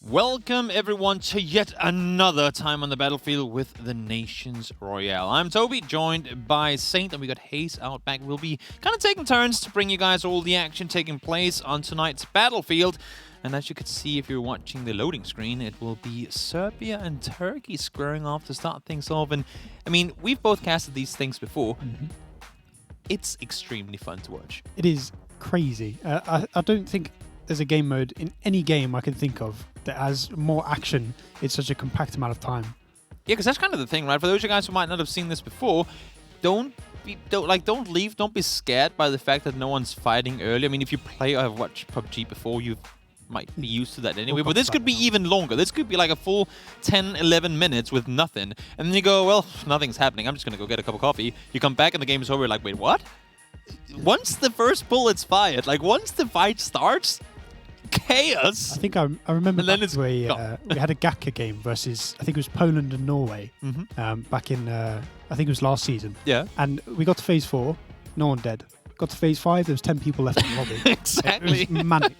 Welcome everyone to yet another time on the battlefield with the Nations Royale. I'm Toby, joined by Saint, and we got Hayes out back. We'll be kind of taking turns to bring you guys all the action taking place on tonight's battlefield. And as you can see if you're watching the loading screen, it will be Serbia and Turkey squaring off to start things off. And I mean, we've both casted these things before. It's extremely fun to watch. It is crazy. I don't think there's a game mode in any game I can think of that has more action in such a compact amount of time. Yeah, because that's kind of the thing, right? For those of you guys who might not have seen this before, don't leave. Don't be scared by the fact that no one's fighting early. I mean, if you play or have watched PUBG before, you might be used to that anyway. But this could be even longer. This could be like a full 10, 11 minutes with nothing. And then you go, well, nothing's happening. I'm just going to go get a cup of coffee. You come back and the game is over. You're like, wait, what? Once the first bullet's fired, like once the fight starts, chaos. I think I remember And then back we had a Gaka game versus, I think it was Poland and Norway, back in, I think it was last season. Yeah. And we got to phase 4, no one dead. Got to phase 5, there was 10 people left in the lobby. Exactly. It was manic.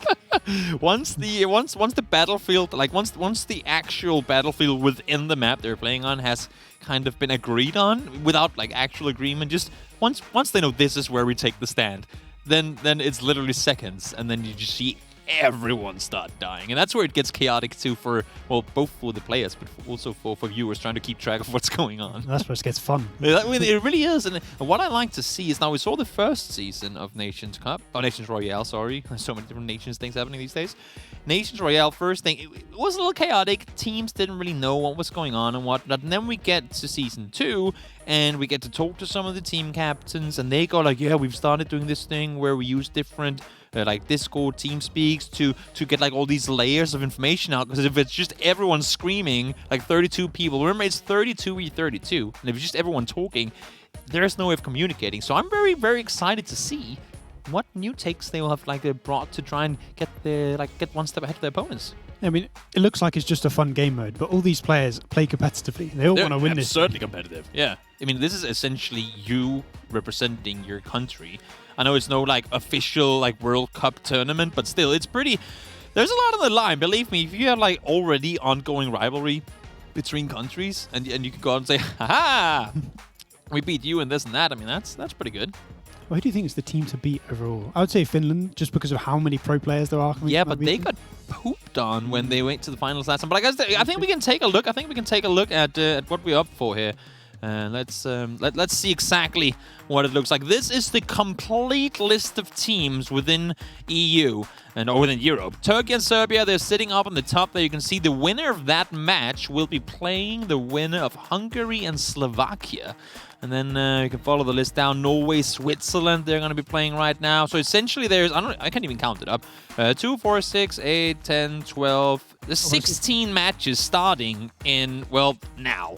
Once the battlefield, like once the actual battlefield within the map they're playing on has kind of been agreed on without like actual agreement, just once they know this is where we take the stand, then it's literally seconds, and then you just see everyone start dying. And that's where it gets chaotic too, for, well, both for the players, but also for viewers trying to keep track of what's going on. That's where it gets fun. I mean, it really is. And what I like to see is, now we saw the first season of Nations Royale, sorry. There's so many different Nations things happening these days. Nations Royale, first thing, it was a little chaotic. Teams didn't really know what was going on and whatnot. And then we get to season 2, and we get to talk to some of the team captains, and they go like, yeah, we've started doing this thing where we use different like Discord, TeamSpeaks to get like all these layers of information out. Because if it's just everyone screaming, like 32 people, remember it's 32v32, and if it's just everyone talking, there's no way of communicating. So I'm very, very excited to see what new takes they will have brought to try and get one step ahead of their opponents. I mean, it looks like it's just a fun game mode, but all these players play competitively. They all want to win this. Certainly competitive. Yeah. I mean, this is essentially you representing your country. I know it's no like official like World Cup tournament, but still, it's pretty. There's a lot on the line. Believe me, if you have like already ongoing rivalry between countries, and you can go out and say, "Ha! We beat you in this and that." I mean, that's pretty good. Well, who do you think is the team to beat overall? I would say Finland, just because of how many pro players there are. Yeah, but they got pooped on when they went to the finals last time. But I think we can take a look. I think we can take a look at what we're up for here. Let's see exactly what it looks like. This is the complete list of teams within EU or within Europe. Turkey and Serbia, they're sitting up on the top there. You can see the winner of that match will be playing the winner of Hungary and Slovakia. And then you can follow the list down. Norway, Switzerland, they're going to be playing right now. So essentially there's, I can't even count it up. 2, 4, 6, 8, 10, 12. There's 16 matches starting in, well, now.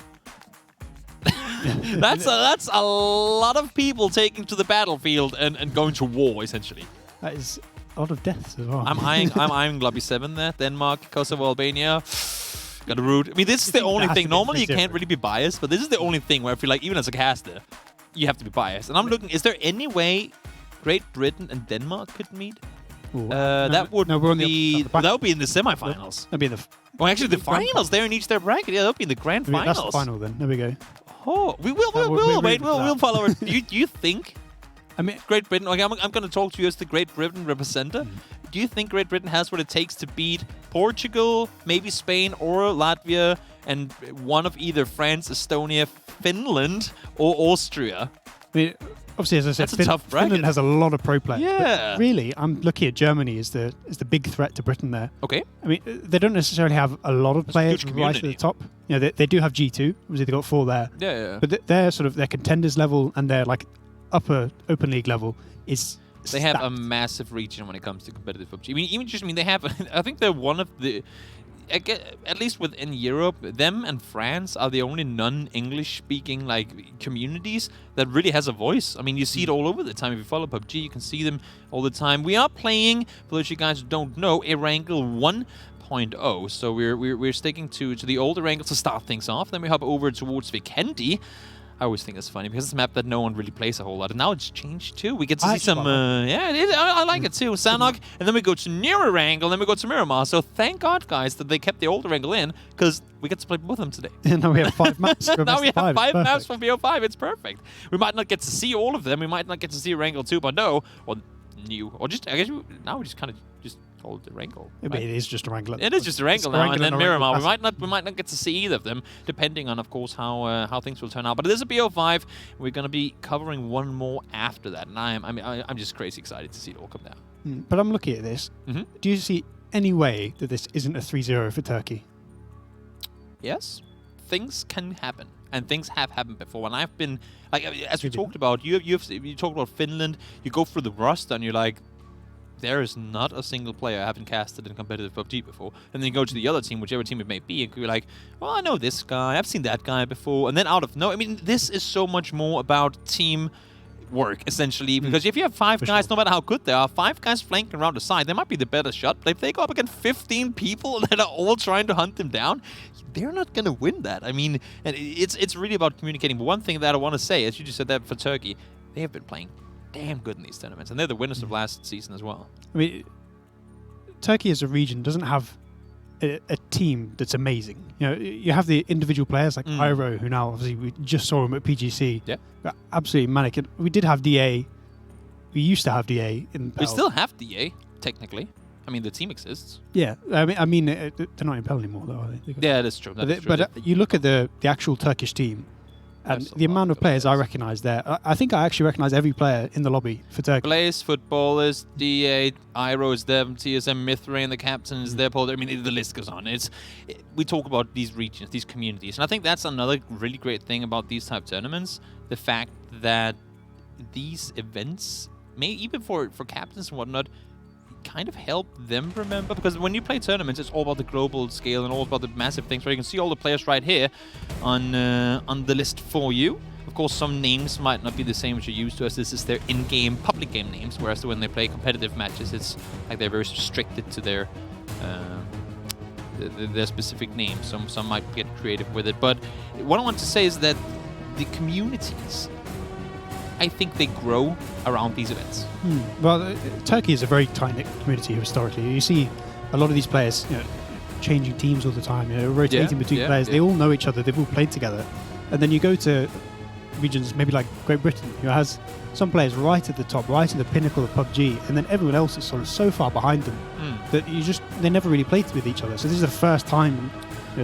That's a lot of people taking to the battlefield and going to war, essentially. That is a lot of deaths as well. I'm eyeing Lobby 7 there. Denmark, Kosovo, Albania. Got to root. I mean, this is the only thing. Normally, you can't really be biased, but this is the only thing where I feel like, even as a caster, you have to be biased. And I'm looking, is there any way Great Britain and Denmark could meet? That would be in the semifinals. That'd be in the. Well, actually, the finals. They're in each their bracket. Yeah, that'll be in the grand finals. That's the final then. There we go. Oh, we'll follow it. Do you think? I mean, Great Britain. Okay, I'm going to talk to you as the Great Britain representative. Do you think Great Britain has what it takes to beat Portugal, maybe Spain or Latvia, and one of either France, Estonia, Finland, or Austria? I mean, obviously, as I said, That's a tough bracket. Finland has a lot of pro players. Yeah. But really, I'm looking at Germany as the big threat to Britain there. Okay. I mean, they don't necessarily have a lot of players right at the top. You know, they do have G2. Obviously, they got 4 there. Yeah. But they're sort of their contenders level and their like upper Open League level is. They have a massive region when it comes to competitive PUBG. I mean, they have. I think they're one of the. At least within Europe, them and France are the only non-English speaking like communities that really has a voice. I mean, you see it all over the time. If you follow PUBG, you can see them all the time. We are playing, for those of you guys who don't know, a Wrangle 1.0. So we're sticking to the older Wrangle to start things off. Then we hop over towards Vikendi. I always think it's funny because it's a map that no one really plays a whole lot, and now it's changed too. We get to see actually some, yeah, I like it too. Sanhok, and then we go to nearer angle, and then we go to Miramar. So thank God, guys, that they kept the older angle in, because we get to play both of them today. Now we have 5 maps. Now we have 5 maps for BO5. It's perfect. We might not get to see all of them. We might not get to see Wrangle 2.0 or new, or just I guess now we just kind of just call it the Wrangle. Right? It is just a Wrangle. It is just a Wrangle now, and then Miramar. We might not get to see either of them, depending on, of course, how things will turn out. But it is a BO5. We're going to be covering one more after that, and I'm just crazy excited to see it all come down. But I'm looking at this. Do you see any way that this isn't a 3-0 for Turkey? Yes, things can happen, and things have happened before. And I've been like, as we talked about, you talked about Finland. You go through the roster, and you're like, there is not a single player I haven't casted in competitive PUBG before. And then you go to the other team, whichever team it may be, and you're like, well, I know this guy, I've seen that guy before. And then out of no, I mean, this is so much more about team work, essentially, because if you have 5 guys, no matter how good they are, 5 guys flanking around the side, they might be the better shot, but if they go up against 15 people that are all trying to hunt them down, they're not going to win that. I mean, and it's really about communicating. But one thing that I want to say, as you just said that for Turkey, they have been playing damn good in these tournaments, and they're the winners of last season as well. I mean, Turkey as a region doesn't have a team that's amazing. You know, you have the individual players like Iro, who now obviously we just saw him at PGC. Yeah, absolutely manic. And we did have DA. We used to have DA in. We still have DA technically. I mean, the team exists. Yeah, I mean, they're not in Pell anymore, though, are they? Yeah, that's true. But you look at the actual Turkish team, and the amount of players I recognise there. I think I actually recognise every player in the lobby for Turkey. Blaze, Footballers, DA, Iro is there, TSM, Mithrain, the captain is there, Paul. I mean, the list goes on. We talk about these regions, these communities, and I think that's another really great thing about these type of tournaments, the fact that these events, even for captains and whatnot, kind of help them remember, because when you play tournaments, it's all about the global scale and all about the massive things, where you can see all the players right here on the list for you. Of course, some names might not be the same as you're used to, as this is their in-game public game names, whereas when they play competitive matches, it's like they're very restricted to their specific names. Some might get creative with it, but what I want to say is that the communities, I think they grow around these events. Well, Turkey is a very tight-knit community historically. You see a lot of these players, changing teams all the time, rotating between players. They all know each other. They've all played together. And then you go to regions maybe like Great Britain, who has some players right at the top, right at the pinnacle of PUBG, and then everyone else is sort of so far behind them that they never really played with each other. So this is the first time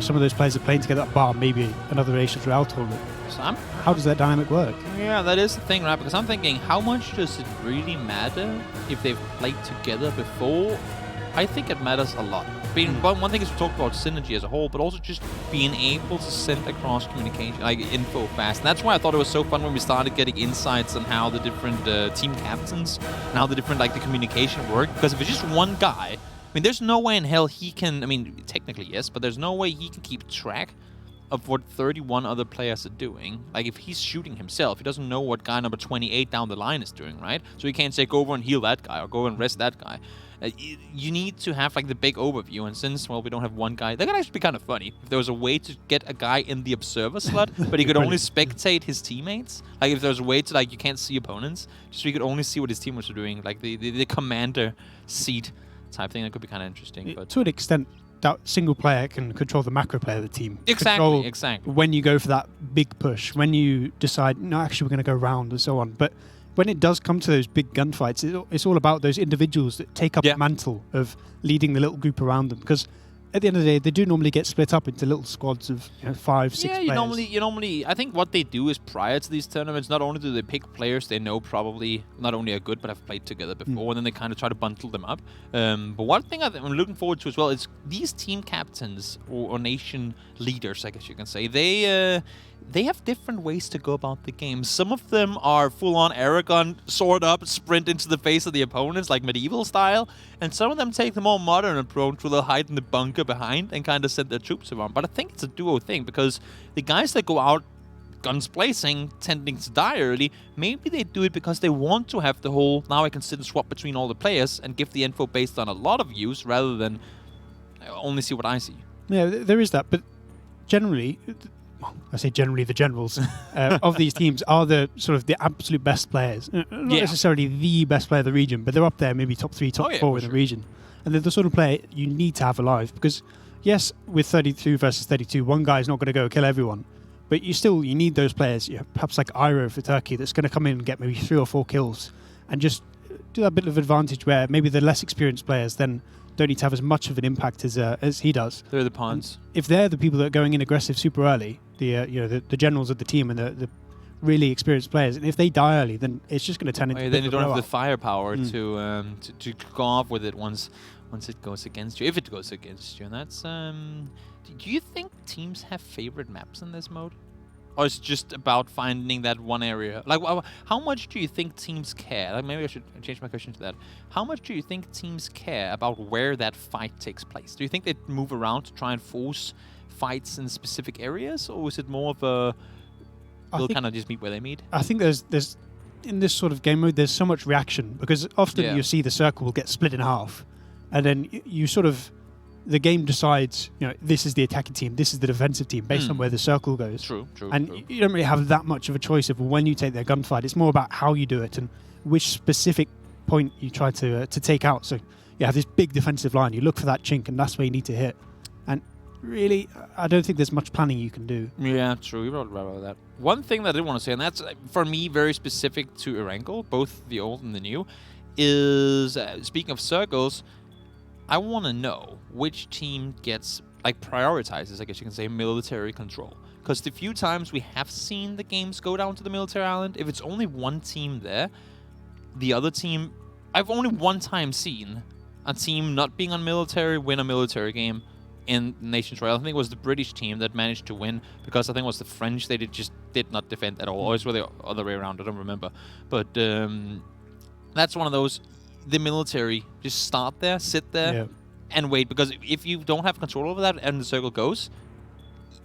some of those players are playing together, bar maybe another Asian Royale tournament. So how does that dynamic work? Yeah, that is the thing, right? Because I'm thinking, how much does it really matter if they've played together before? I think it matters a lot. One thing is we talk about synergy as a whole, but also just being able to send across communication, like info fast. And that's why I thought it was so fun when we started getting insights on how the different team captains and how the different the communication work. Because if it's just one guy, I mean, there's no way in hell he can, I mean, technically yes, but there's no way he can keep track of what 31 other players are doing. Like, if he's shooting himself, he doesn't know what guy number 28 down the line is doing, right? So he can't say, go over and heal that guy or go and rest that guy. You need to have, the big overview, and since, well, we don't have one guy, that could actually be kind of funny. If there was a way to get a guy in the observer slot, but he could only spectate his teammates. Like, if there was a way to, you can't see opponents, just so you could only see what his teammates are doing, like the commander seat type thing, that could be kind of interesting. But to an extent, that single player can control the macro player of the team. Exactly. When you go for that big push, when you decide, no, actually, we're going to go round and so on. But when it does come to those big gunfights, it's all about those individuals that take up the mantle of leading the little group around them. Because at the end of the day, they do normally get split up into little squads of 5, 6 players. You normally, I think what they do is prior to these tournaments, not only do they pick players they know probably not only are good, but have played together before, and then they kind of try to bundle them up. But one thing I'm looking forward to as well is these team captains or nation leaders, I guess you can say, they have different ways to go about the game. Some of them are full-on Aragon, sword up, sprint into the face of the opponents, like medieval style. And some of them take the more modern approach, where they'll hide in the bunker behind and kind of send their troops around. But I think it's a duo thing, because the guys that go out guns blazing, tending to die early, maybe they do it because they want to have the whole, now I can sit and swap between all the players and give the info based on a lot of views, rather than only see what I see. Yeah, there is that. But generally, I say generally the generals of these teams are the sort of the absolute best players. Not necessarily the best player of the region, but they're up there, maybe top 3, top 4 in the region. And they're the sort of player you need to have alive because, yes, with 32 versus 32, one guy is not going to go kill everyone. But you need those players, perhaps like Iro for Turkey, that's going to come in and get maybe 3 or 4 kills and just do that bit of advantage where maybe the less experienced players then don't need to have as much of an impact as he does. They're the pawns. And if they're the people that are going in aggressive super early, the generals of the team and the really experienced players, and if they die early, then it's just going to turn into. Then you don't have the firepower to go off with it once it goes against you, if it goes against you. And that's. Do you think teams have favorite maps in this mode? Or is it just about finding that one area? Like, how much do you think teams care? Like, maybe I should change my question to that. How much do you think teams care about where that fight takes place? Do you think they move around to try and force fights in specific areas? Or is it more of a... they'll kind of just meet where they meet? I think there's in this sort of game mode, there's so much reaction. Because often you see the circle will get split in half. And then you sort of... The game decides, this is the attacking team, this is the defensive team, based on where the circle goes. True. And you don't really have that much of a choice of when you take their gunfight. It's more about how you do it and which specific point you try to take out. So you have this big defensive line, you look for that chink, and that's where you need to hit. And really, I don't think there's much planning you can do. Yeah, true. You're right about that. One thing that I did want to say, and that's, for me, very specific to Erangel, both the old and the new, is, speaking of circles... I want to know which team gets, prioritizes, I guess you can say, military control. Because the few times we have seen the games go down to the military island, if it's only one team there, the other team... I've only one time seen a team not being on military win a military game in Nations Royale. I think it was the British team that managed to win, because I think it was the French, they just did not defend at all. Always were the other way around, I don't remember. But that's one of those... The military just start there, sit there, and wait. Because if you don't have control over that and the circle goes,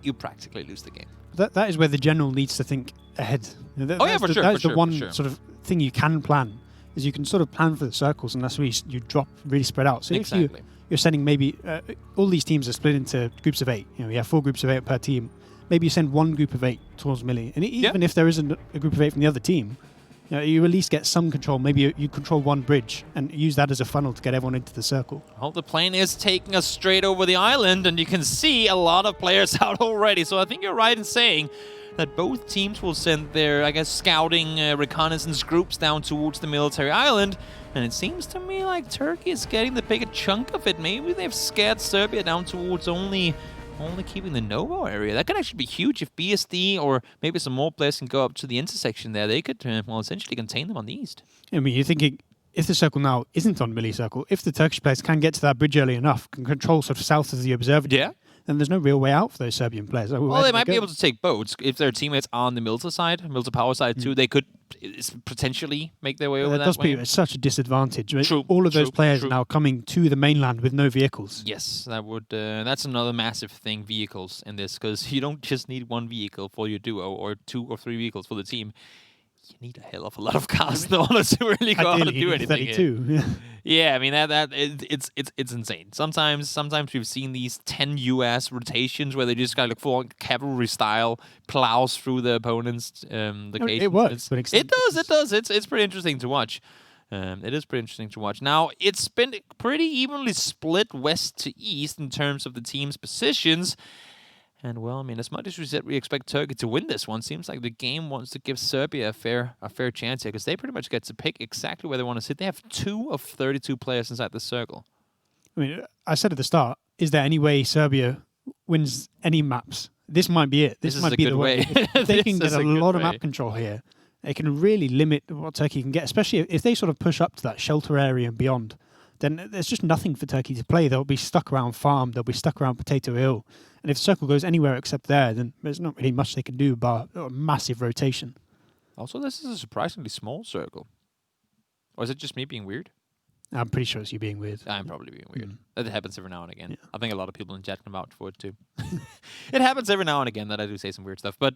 you practically lose the game. That is where the general needs to think ahead. For sure. That's the one sort of thing you can plan, is you can sort of plan for the circles, and that's where you drop really spread out. So if you're sending maybe all these teams are split into groups of 8. You have 4 groups of 8 per team. Maybe you send one group of 8 towards melee, and even if there isn't a group of 8 from the other team. You at least get some control. Maybe you control one bridge and use that as a funnel to get everyone into the circle. Well, the plane is taking us straight over the island, and you can see a lot of players out already. So I think you're right in saying that both teams will send their, scouting reconnaissance groups down towards the military island. And it seems to me like Turkey is getting the bigger chunk of it. Maybe they've scared Serbia down towards only keeping the Novo area. That could actually be huge if BSD or maybe some more players can go up to the intersection there. They could, essentially contain them on the east. I mean, you're thinking, if the circle now isn't on melee circle, if the Turkish players can get to that bridge early enough, can control sort of south of the observatory, then there's no real way out for those Serbian players. Well, they might be able to take boats. If their teammates are on the Milta side, Milta power side too, they could potentially make their way over that way. It's such a disadvantage. True, all of those players are now coming to the mainland with no vehicles. Yes, that would. That's another massive thing, vehicles in this, because you don't just need one vehicle for your duo or 2 or 3 vehicles for the team. You need a hell of a lot of cars in order to really go out and do anything. 32. Yeah, I mean it's insane. Sometimes we've seen these 10 US rotations where they just got full cavalry style plows through the opponent's location. It works. It does. It's pretty interesting to watch. It is pretty interesting to watch. Now, it's been pretty evenly split west to east in terms of the team's positions. And, well, I mean, as much as we said we expect Turkey to win this one, seems like the game wants to give Serbia a fair chance here, because they pretty much get to pick exactly where they want to sit. They have 2 of 32 players inside the circle. I mean, I said at the start, is there any way Serbia wins any maps? This might be it. This might be the way. If they can get a lot of map control here, they can really limit what Turkey can get, especially if they sort of push up to that shelter area and beyond. Then there's just nothing for Turkey to play. They'll be stuck around farm. They'll be stuck around Potato Hill. And if the circle goes anywhere except there, then there's not really much they can do but a massive rotation. Also, this is a surprisingly small circle. Or is it just me being weird? I'm pretty sure it's you being weird. I'm probably being weird. That happens every now and again. Yeah. I think a lot of people in chat can vouch for it too. It happens every now and again that I do say some weird stuff. But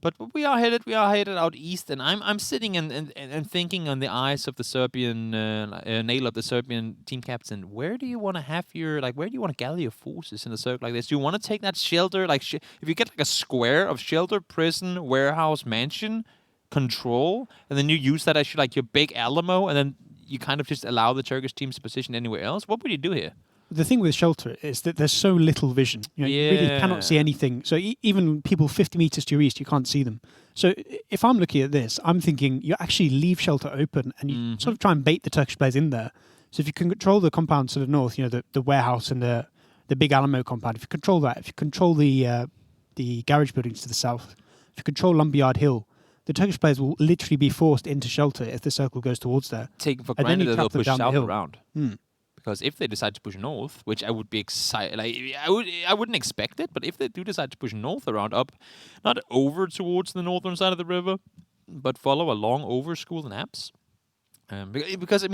But we are headed out east, and I'm sitting and thinking on the eyes of the Serbian nail of the Serbian team captain. Where do you want to have your where do you want to gather your forces in a circle like this? Do you want to take that shelter if you get like a square of shelter, prison, warehouse, mansion, control, and then you use that as your big Alamo, and then you kind of just allow the Turkish teams to position anywhere else? What would you do here? The thing with shelter is that there's so little vision. You really cannot see anything. So even people 50 meters to your east, you can't see them. So if I'm looking at this, I'm thinking you actually leave shelter open and you sort of try and bait the Turkish players in there. So if you can control the compound to the north, the warehouse and the big Alamo compound, if you control that, if you control the garage buildings to the south, if you control Lumberyard Hill, the Turkish players will literally be forced into shelter if the circle goes towards there. Taking for granted that they'll push south around. Because if they decide to push north, which I would be excited, I wouldn't expect it, but if they do decide to push north around up, not over towards the northern side of the river, but follow along over School and Apps, because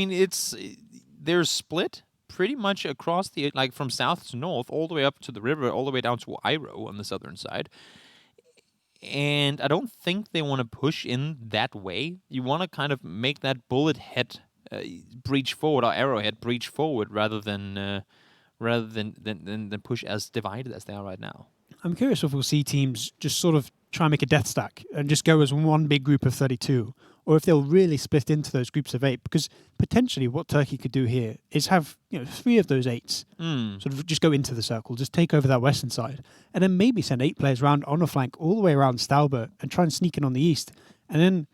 they're split pretty much across from south to north, all the way up to the river, all the way down to Iro on the southern side. And I don't think they want to push in that way. You want to kind of make that bullet head breach forward, or arrowhead breach forward, rather than push as divided as they are right now. I'm curious if we'll see teams just sort of try and make a death stack and just go as one big group of 32, or if they'll really split into those groups of 8. Because potentially what Turkey could do here is have 3 of those 8s sort of just go into the circle, just take over that western side, and then maybe send 8 players round on a flank all the way around Stauber and try and sneak in on the east. And then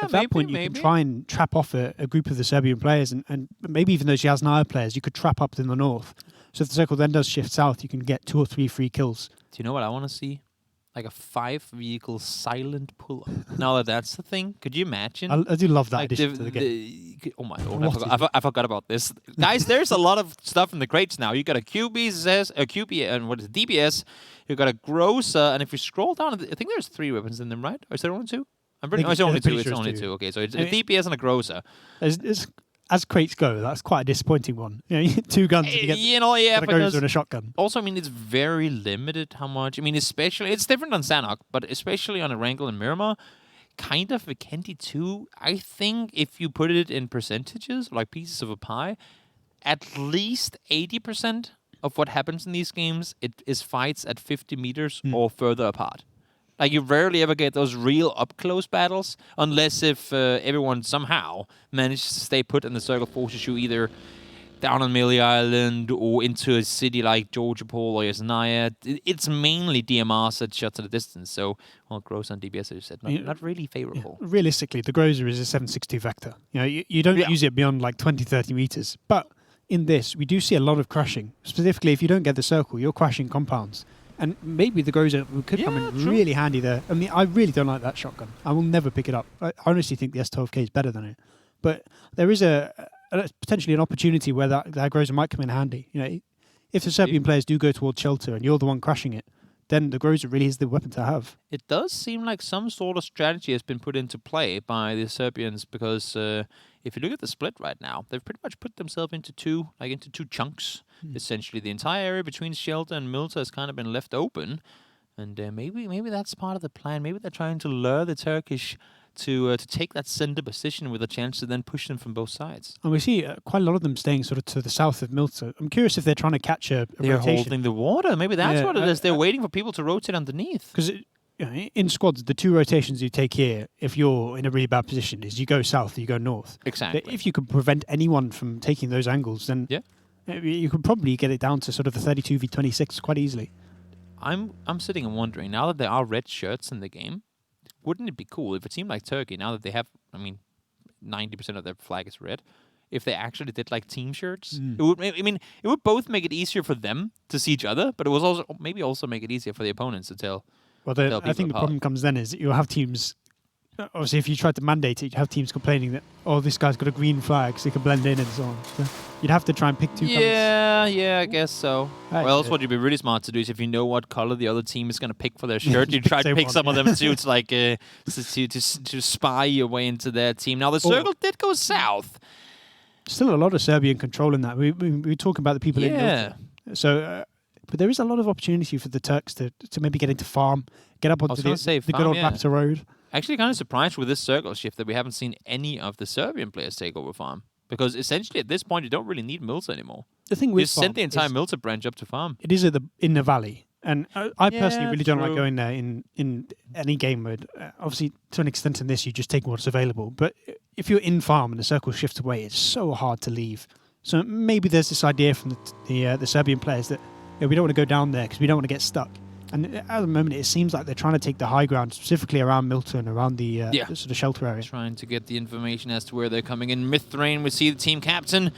at that point, you can try and trap off a group of the Serbian players, and maybe even those Jasnaya players you could trap up in the north. So if the circle then does shift south, you can get 2 or 3 free kills. Do you know what I want to see? Like a 5-vehicle silent pull-up. Now that's the thing. Could you imagine? I do love that addition to the game. Oh my god, I forgot about this. Guys, there's a lot of stuff in the crates now. You got a QB, and what is it, DBS. You got a Groza, and if you scroll down, I think there's 3 weapons in them, right? Or is there only 2? It's only 2. It's only 2. Okay, so it's a DPS and a Groza. As crates go, that's quite a disappointing one. 2 guns. And you get a Groza and a shotgun. Also, it's very limited how much. Especially it's different on Sanhok, but especially on Erangel and Miramar, kind of Vikendi 2. I think if you put it in percentages, like pieces of a pie, at least 80% of what happens in these games is fights at 50 meters or further apart. Like, you rarely ever get those real up-close battles, unless if everyone somehow manages to stay put and the circle forces you either down on Millie Island or into a city like Georgiapol or Yasnaya. It's mainly DMRs that shots at a distance, so, Gross on DBS, as you said, not really favorable. Realistically, the Groza is a 7.62 vector. You don't use it beyond like 20, 30 meters. But in this, we do see a lot of crashing. Specifically, if you don't get the circle, you're crashing compounds. And maybe the Groza could come in really handy there. I really don't like that shotgun. I will never pick it up. I honestly think the S12K is better than it. But there is potentially an opportunity where that Groza might come in handy. If the Serbian players do go towards shelter and you're the one crashing it, then the Groza really is the weapon to have. It does seem like some sort of strategy has been put into play by the Serbians, because if you look at the split right now, they've pretty much put themselves into two chunks. Essentially, the entire area between shelter and Milta has kind of been left open, and maybe that's part of the plan. Maybe they're trying to lure the Turkish to take that center position with a chance to then push them from both sides. And we see quite a lot of them staying sort of to the south of Milta. I'm curious if they're trying to catch a They're rotation. holding the water. Maybe that's what it is. They're waiting for people to rotate underneath. Because in squads, the 2 rotations you take here, if you're in a really bad position, is you go south or you go north. Exactly. But if you can prevent anyone from taking those angles, then you could probably get it down to sort of the 32v26 quite easily. I'm sitting and wondering, now that there are red shirts in the game, wouldn't it be cool if a team like Turkey, now that they have, 90% of their flag is red, if they actually did like team shirts? It would both make it easier for them to see each other, but it was also maybe also make it easier for the opponents to tell. Well, I think the problem comes then is that you'll have teams. Obviously, if you tried to mandate it, you'd have teams complaining that, this guy's got a green flag, so he can blend in and so on. So you'd have to try and pick 2 colours. Yeah, I guess so. Well, else what you'd be really smart to do is if you know what color the other team is going to pick for their shirt, you try to pick some of them too. It's like to spy your way into their team. Now, the circle did go south. Still a lot of Serbian control in that. We were talking about the people in Milta. So But there is a lot of opportunity for the Turks to maybe get into farm, get up onto the good old Raptor road. Actually, kind of surprised with this circle shift that we haven't seen any of the Serbian players take over farm. Because essentially, at this point, you don't really need Milta anymore. The thing with you sent the entire Milta branch up to farm. It is in the valley. And I personally really don't like going there in any game mode. Obviously, to an extent in this, you just take what's available. But if you're in farm and the circle shifts away, it's so hard to leave. So maybe there's this idea from the Serbian players that we don't want to go down there because we don't want to get stuck. And at the moment, it seems like they're trying to take the high ground, specifically around Milta and around the sort of shelter area. Trying to get the information as to where they're coming in. Mithrain, we see the team captain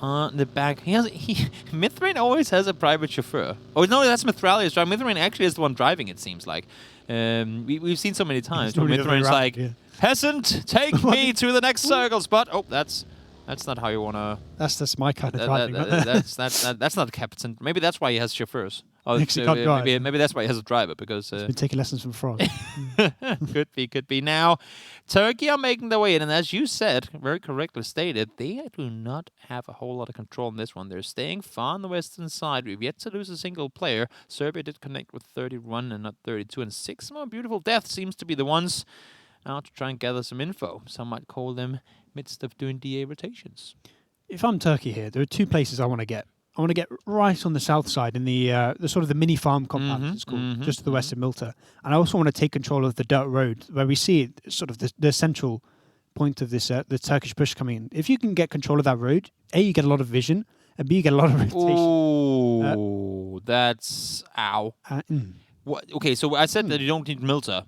on the back. Mithrain always has a private chauffeur. Oh, no, that's Mithralius, right? Mithrain actually is the one driving, it seems like. We've seen so many times where Mithrain's like, peasant, take me to the next circle spot. Oh, that's not how you want to... That's my kind of driving. That's not captain. Maybe that's why he has chauffeurs. Oh, maybe that's why he has a driver, because... He's been taking lessons from Frost. Could be. Now, Turkey are making their way in, and as you said, very correctly stated, they do not have a whole lot of control in this one. They're staying far on the western side. We've yet to lose a single player. Serbia did connect with 31 and not 32, and 6 more beautiful deaths seems to be the ones out to try and gather some info. Some might call them midst of doing DA rotations. If I'm Turkey here, there are 2 places I want to get. I want to get right on the south side in the sort of the mini farm compound, it's called, just to the west of Milta. And I also want to take control of the dirt road where we see sort of the central point of this the Turkish push coming in. If you can get control of that road, A, you get a lot of vision, and B, you get a lot of rotation. Ooh, that's... Ow. What? Okay, so I said that you don't need Milta.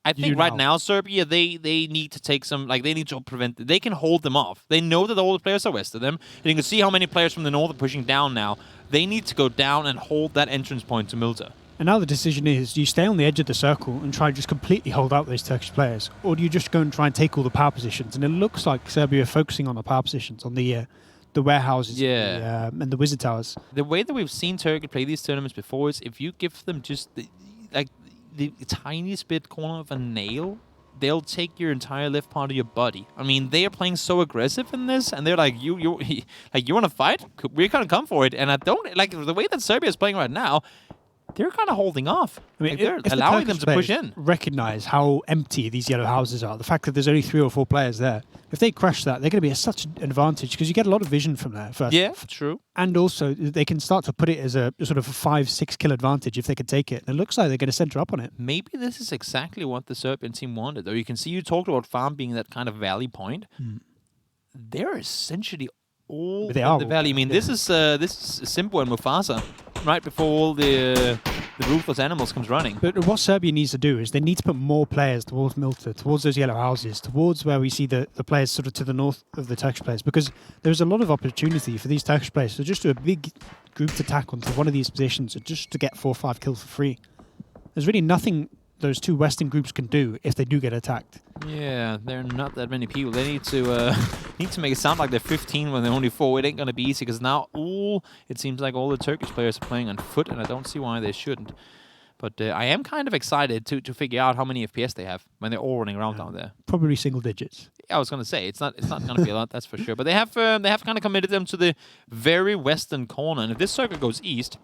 I think right now, Serbia, they need to take some, they need to prevent, they can hold them off. They know that all the players are west of them, and you can see how many players from the north are pushing down now. They need to go down and hold that entrance point to Milta. And now the decision is, do you stay on the edge of the circle and try to just completely hold out those Turkish players, or do you just go and try and take all the power positions? And it looks like Serbia are focusing on the power positions, on the warehouses and the wizard towers. The way that we've seen Turkey play these tournaments before is if you give them just the tiniest bit corner of a nail, they'll take your entire left part of your body. I mean, they are playing so aggressive in this, and they're like, you want to fight? We're gonna come for it. And I don't like the way that Serbia is playing right now. They're kind of holding off. I mean, they're allowing them to push in. Recognize how empty these yellow houses are. The fact that there's only 3 or 4 players there. If they crash that, they're going to be such an advantage because you get a lot of vision from there. First true. And also, they can start to put it as a sort of a 5-6 kill advantage if they could take it. And it looks like they're going to center up on it. Maybe this is exactly what the Serbian team wanted. Though you can see you talked about farm being that kind of valley point. They're essentially all in the valley. I mean, this is Simbo and Mufasa right before all the ruthless animals comes running. But what Serbia needs to do is they need to put more players towards Milta, towards those yellow houses, towards where we see the players sort of to the north of the Turkish players, because there's a lot of opportunity for these Turkish players to just do a big grouped attack onto one of these positions just to get 4 or 5 kills for free. There's really nothing those 2 Western groups can do if they do get attacked. Yeah, there are not that many people. They need to make it sound like they're 15 when they're only 4. It ain't gonna be easy because now it seems like all the Turkish players are playing on foot, and I don't see why they shouldn't. But I am kind of excited to figure out how many FPS they have when they're all running around down there. Probably single digits. Yeah, I was gonna say it's not gonna be a lot, that's for sure. But they have kind of committed them to the very western corner, and if this circle goes east,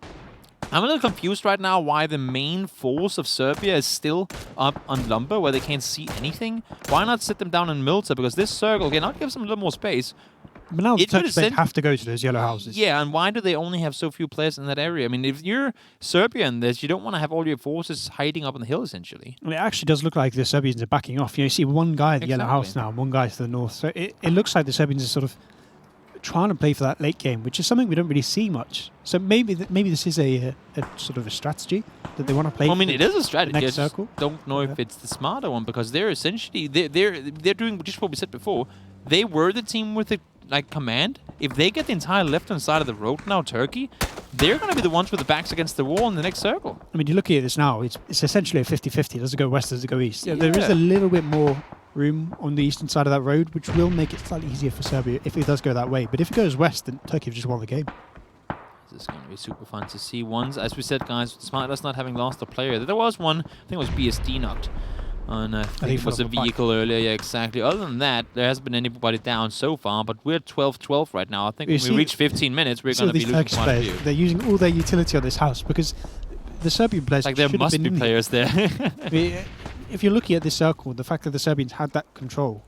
I'm a little confused right now why the main force of Serbia is still up on Lumber where they can't see anything. Why not sit them down in Milta? Because this circle cannot give them a little more space. But now the Turks have to go to those yellow houses. Yeah, and why do they only have so few players in that area? I mean, if you're Serbia in this, you don't want to have all your forces hiding up on the hill, essentially. Well, it actually does look like the Serbians are backing off. You see one guy at the yellow house now and one guy to the north. So it looks like the Serbians are sort of trying to play for that late game, which is something we don't really see much. So maybe this is a sort of a strategy that they want to play. I mean, it is a strategy. I just don't know if it's the smarter one, because they're essentially they're doing just what we said before. They were the team with the command. If they get the entire left-hand side of the road now, Turkey, they're going to be the ones with the backs against the wall in the next circle. I mean, you look at this now, it's essentially a 50-50. Does it go west, does it go east? Yeah, there is a little bit more room on the eastern side of that road, which will make it slightly easier for Serbia if it does go that way. But if it goes west, then Turkey have just won the game. This is going to be super fun to see. As we said, guys, despite us not having lost a player, there was one, I think it was BSD knocked on I think it was a vehicle earlier. Yeah, exactly. Other than that, there hasn't been anybody down so far, but we're 12-12 right now. I think when we reach 15 minutes, we're going to be losing quite a few. They're using all their utility on this house because the Serbian players like there must be players there. If you're looking at this circle, the fact that the Serbians had that control,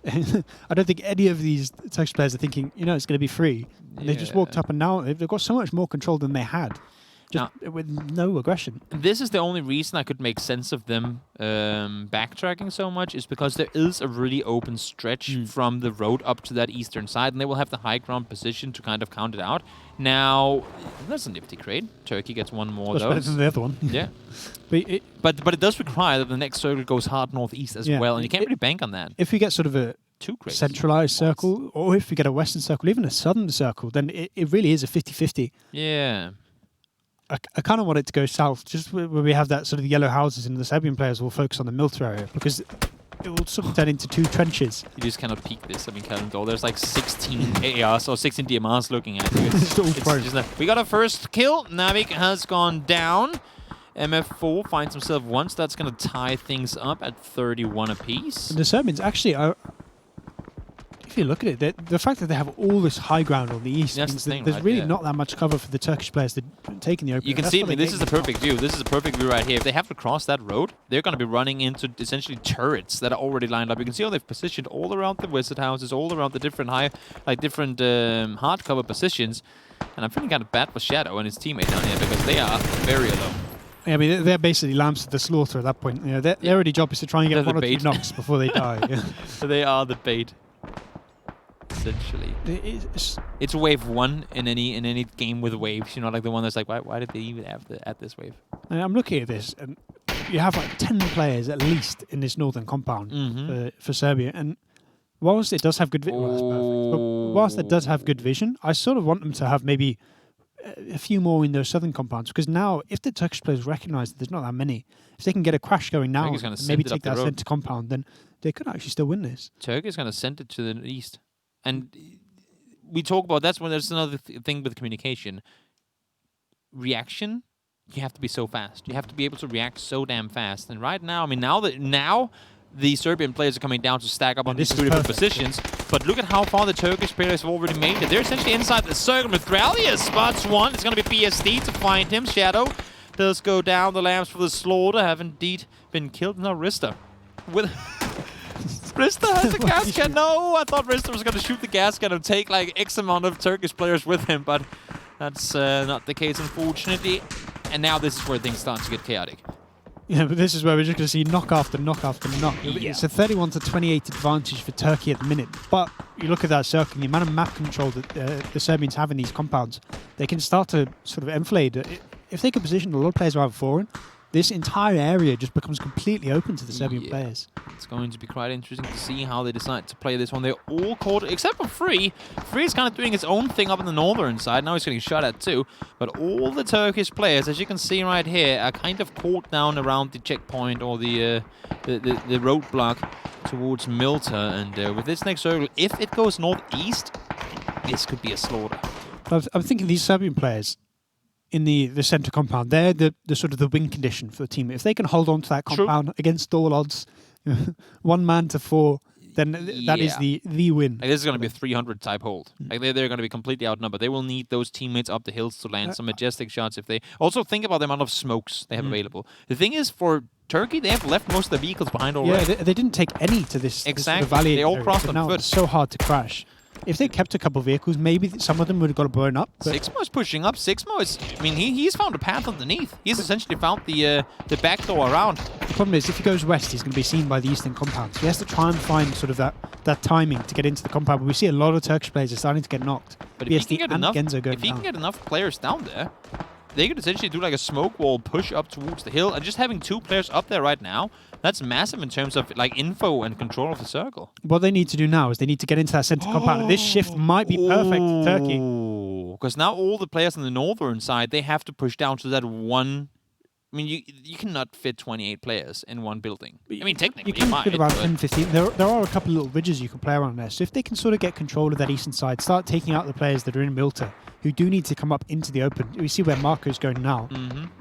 I don't think any of these Turkish players are thinking, you know, it's going to be free. And they just walked up, and now they've got so much more control than they had. Just with no aggression. This is the only reason I could make sense of them backtracking so much is because there is a really open stretch from the road up to that eastern side, and they will have the high ground position to kind of count it out. Now, that's a nifty crate. Turkey gets one more of those. Better than the other one. Yeah. But it does require that the next circle goes hard northeast as well, and you can't really bank on that. If you get sort of a centralized circle, or if you get a western circle, even a southern circle, then it really is a 50-50. Yeah. I kind of want it to go south, just where we have that sort of yellow houses, and the Serbian players will focus on the Milta area, because it will sort of turn into 2 trenches. You just cannot peek this. I mean, Calendar, there's like 16 ARs or 16 DMRs looking at you. We got our first kill. Navik has gone down. MF4 finds himself once. That's going to tie things up at 31 apiece. And the Serbians actually are... If you look at it, the fact that they have all this high ground on the east means that there's really not that much cover for the Turkish players to take in the open. You can see, I mean, this is the perfect view. This is a perfect view right here. If they have to cross that road, they're going to be running into essentially turrets that are already lined up. You can see how they've positioned all around the wizard houses, all around the different hard cover positions. And I'm feeling kind of bad for Shadow and his teammate down here because they are very alone. Yeah, I mean, they're basically lambs to the slaughter at that point. You know, their only job is to try and get one or 2 knocks before they die. So they are the bait. Essentially, it's wave 1 in any game with waves. You know, like the one that's like, why did they even have at this wave? And I'm looking at this, and you have like 10 players at least in this northern compound for Serbia. And whilst it does have good, whilst it does have good vision, I sort of want them to have maybe a few more in those southern compounds, because now if the Turkish players recognise that there's not that many, if they can get a crash going now, maybe take that centre compound, then they could actually still win this. Turkey's going to send it to the east. And we talk about that's when there's another thing with communication. Reaction, you have to be so fast. You have to be able to react so damn fast. And right now, I mean, now the Serbian players are coming down to stack up on these 2 different positions. But look at how far the Turkish players have already made it. They're essentially inside the circle. Mitralia spots one. It's going to be PSD to find him. Shadow does go down. The lambs for the slaughter have indeed been killed. Now Rista with... Rista has the gas can. No, I thought Rista was going to shoot the gas can and take like X amount of Turkish players with him, but that's not the case, unfortunately. And now this is where things start to get chaotic. Yeah, but this is where we're just going to see knock after knock after knock. Yeah. It's a 31-28 advantage for Turkey at the minute. But you look at that circle, the amount of map control that the Serbians have in these compounds, they can start to sort of enfilade. If they can position a lot of players around foreign, this entire area just becomes completely open to the Serbian players. It's going to be quite interesting to see how they decide to play this one. They're all caught, except for Free. Free is kind of doing its own thing up in the northern side. Now he's getting shot at too. But all the Turkish players, as you can see right here, are kind of caught down around the checkpoint or the roadblock towards Milta. And with this next circle, if it goes northeast, this could be a slaughter. I'm thinking these Serbian players in the centre compound, they're the sort of the win condition for the team. If they can hold on to that compound against all odds, 1 man to 4, then that is the win. Like, this is going to be a 300 type hold. Like they're going to be completely outnumbered. They will need those teammates up the hills to land some majestic shots. If they also think about the amount of smokes they have available. The thing is, for Turkey, they have left most of the vehicles behind already. Yeah, they didn't take any to this exactly. This sort of valley. They all crossed on foot. It's so hard to crash. If they kept a couple of vehicles, maybe some of them would have got blown up. Sixmo is pushing up. Sixmo is, I mean, he's found a path underneath. He's essentially found the back door around. The problem is, if he goes west, he's going to be seen by the eastern compound. So he has to try and find sort of that timing to get into the compound. But we see a lot of Turkish players are starting to get knocked. But if he can get enough players down there, they could essentially do like a smoke wall push up towards the hill. And just having 2 players up there right now, that's massive in terms of like info and control of the circle. What they need to do now is they need to get into that center compound. This shift might be perfect for Turkey. Because now all the players on the northern side, they have to push down to that one. I mean, you cannot fit 28 players in one building. I mean, technically, you can fit about 10, 15. There are a couple of little ridges you can play around there. So if they can sort of get control of that eastern side, start taking out the players that are in Milta, who do need to come up into the open. We see where Marco's going now.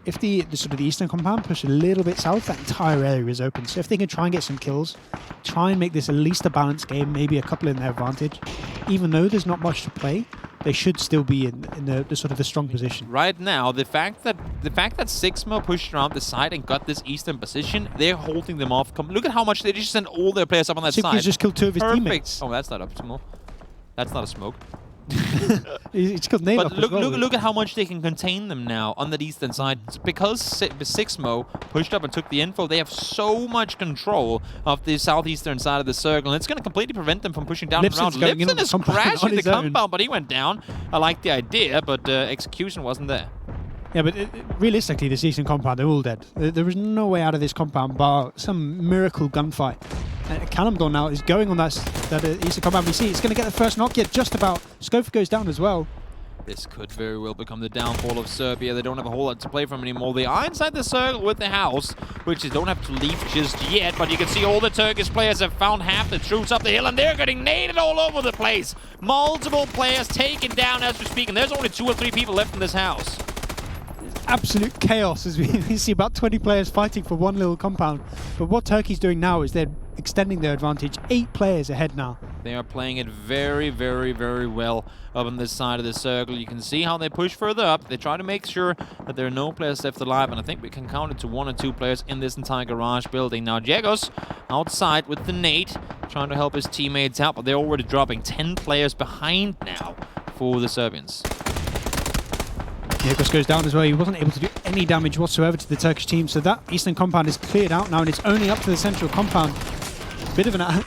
If the sort of the eastern compound push a little bit south, that entire area is open. So if they can try and get some kills, try and make this at least a balanced game, maybe a couple in their advantage, even though there's not much to play, they should still be in the sort of the strong position. Right now, the fact that Sigma pushed around the side and got this eastern position, they're holding them off. Look at how much they just sent all their players up on that side. Sigma's just killed 2 of his teammates. Oh, that's not optimal. That's not a smoke. It's killed Nate But look at how much they can contain them now on that eastern side. It's because Sixmo pushed up and took the info, they have so much control of the southeastern side of the circle, and it's going to completely prevent them from pushing down and around. Lipson is crashing the compound, but he went down. I like the idea, but execution wasn't there. Yeah, but realistically, this eastern compound, they're all dead. There is no way out of this compound bar some miracle gunfight. Calamdor now is going on that eastern compound. We see it's going to get the first knock, yet just about. Scope goes down as well. This could very well become the downfall of Serbia. They don't have a whole lot to play from anymore. They are inside the circle with the house, which they don't have to leave just yet, but you can see all the Turkish players have found half the troops up the hill, and they're getting naded all over the place. Multiple players taken down as we speak, and there's only 2 or 3 people left in this house. Absolute chaos as we see about 20 players fighting for one little compound. But what Turkey's doing now is they're extending their advantage. 8 players ahead now. They are playing it very, very, very well up on this side of the circle. You can see how they push further up. They try to make sure that there are no players left alive, and I think we can count it to 1 or 2 players in this entire garage building. Now Jegos outside with the nade, trying to help his teammates out, but they're already dropping 10 players behind now for the Serbians. Jegos goes down as well. He wasn't able to do any damage whatsoever to the Turkish team, so that eastern compound is cleared out now, and it's only up to the central compound. Bit of a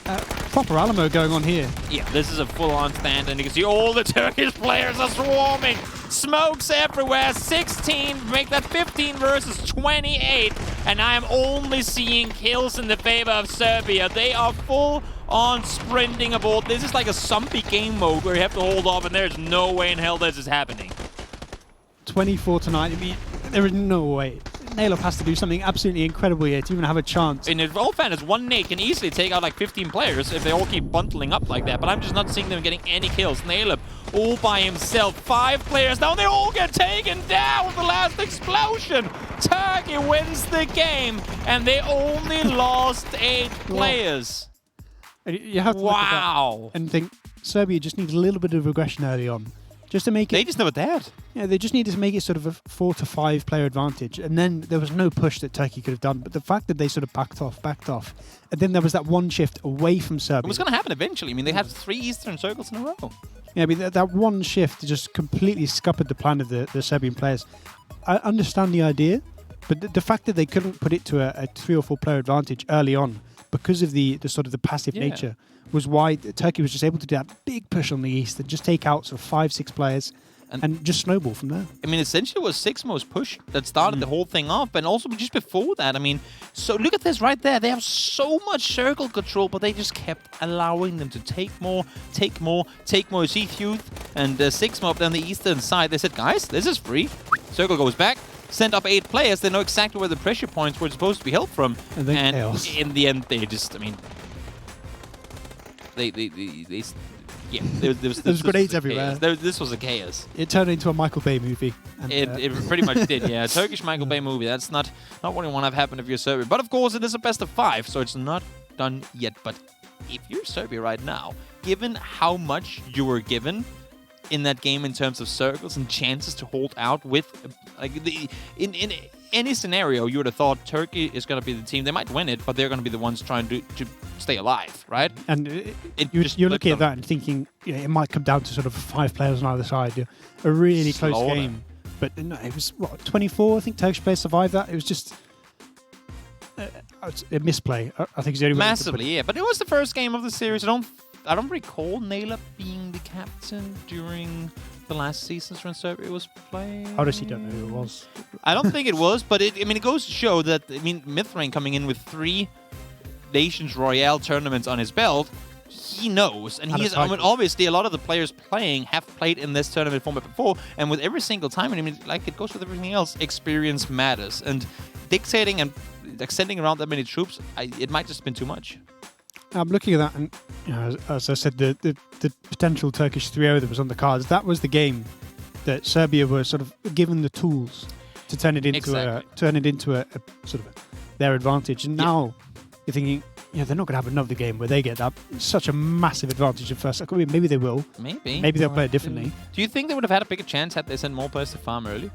proper Alamo going on here. Yeah, this is a full-on stand, and you can see all the Turkish players are swarming. Smokes everywhere. 16, make that 15 versus 28, and I am only seeing kills in the favor of Serbia. They are full-on sprinting aboard. This is like a zombie game mode where you have to hold off, and there's no way in hell this is happening. 24 tonight. I mean, there is no way. Nailov has to do something absolutely incredible here to even have a chance. In all fairness, one nade can easily take out like 15 players if they all keep bundling up like that, but I'm just not seeing them getting any kills. Nailov all by himself. 5 players now, they all get taken down with the last explosion. Turkey wins the game, and they only lost 8 players. You have to look at that and think Serbia just needs a little bit of aggression early on. Just to make it... They just never dared. Yeah, they just needed to make it sort of a 4 to 5 player advantage. And then there was no push that Turkey could have done. But the fact that they sort of backed off. And then there was that one shift away from Serbia. It was going to happen eventually. I mean, they had 3 Eastern circles in a row. Yeah, I mean, that one shift just completely scuppered the plan of the Serbian players. I understand the idea, but the fact that they couldn't put it to a 3 or 4 player advantage early on because of the sort of the passive nature was why Turkey was just able to do that big push on the east and just take out sort of 5-6 players and just snowball from there. I mean, essentially it was Sixmo's push that started the whole thing off, and also just before that, I mean, so look at this right there. They have so much circle control, but they just kept allowing them to take more. You see Youth and Sixmo up on the eastern side. They said, guys, this is free. Circle goes back. Sent up 8 players. They know exactly where the pressure points were supposed to be held from. And in the end, they just, I mean... There was grenades everywhere. This was a chaos. It turned into a Michael Bay movie. And, it pretty much did, yeah. Turkish Michael Bay movie. That's not what you want to have happen if you're Serbia. But of course, it is a best of 5, so it's not done yet. But if you're Serbia right now, given how much you were given in that game in terms of circles and chances to hold out with, like in any scenario, you would have thought Turkey is going to be the team. They might win it, but they're going to be the ones trying to stay alive, right? And you're looking at that and thinking, it might come down to sort of 5 players on either side. A really close game. But no, it was, 24? I think Turkish players survived that. It was just a misplay. I think it's the only way. Massively, yeah. But it was the first game of the series. I don't recall Naila being the captain during the last seasons when Serbia was playing. Honestly, don't know who it was. I don't think it was, but it goes to show that, Mithrain coming in with 3 Nations Royale tournaments on his belt, he knows. And obviously, a lot of the players playing have played in this tournament format before, and with every single time, like it goes with everything else, experience matters. And dictating and extending around that many troops, it might just have been too much. I'm looking at that, and as I said, the potential Turkish 3-0 that was on the cards, that was the game that Serbia were sort of given the tools to turn it into a sort of their advantage. And now you're thinking, they're not going to have another game where they get that such a massive advantage at first. Maybe they will. Maybe they'll play it differently. Do you think they would have had a bigger chance had they sent more players to farm early?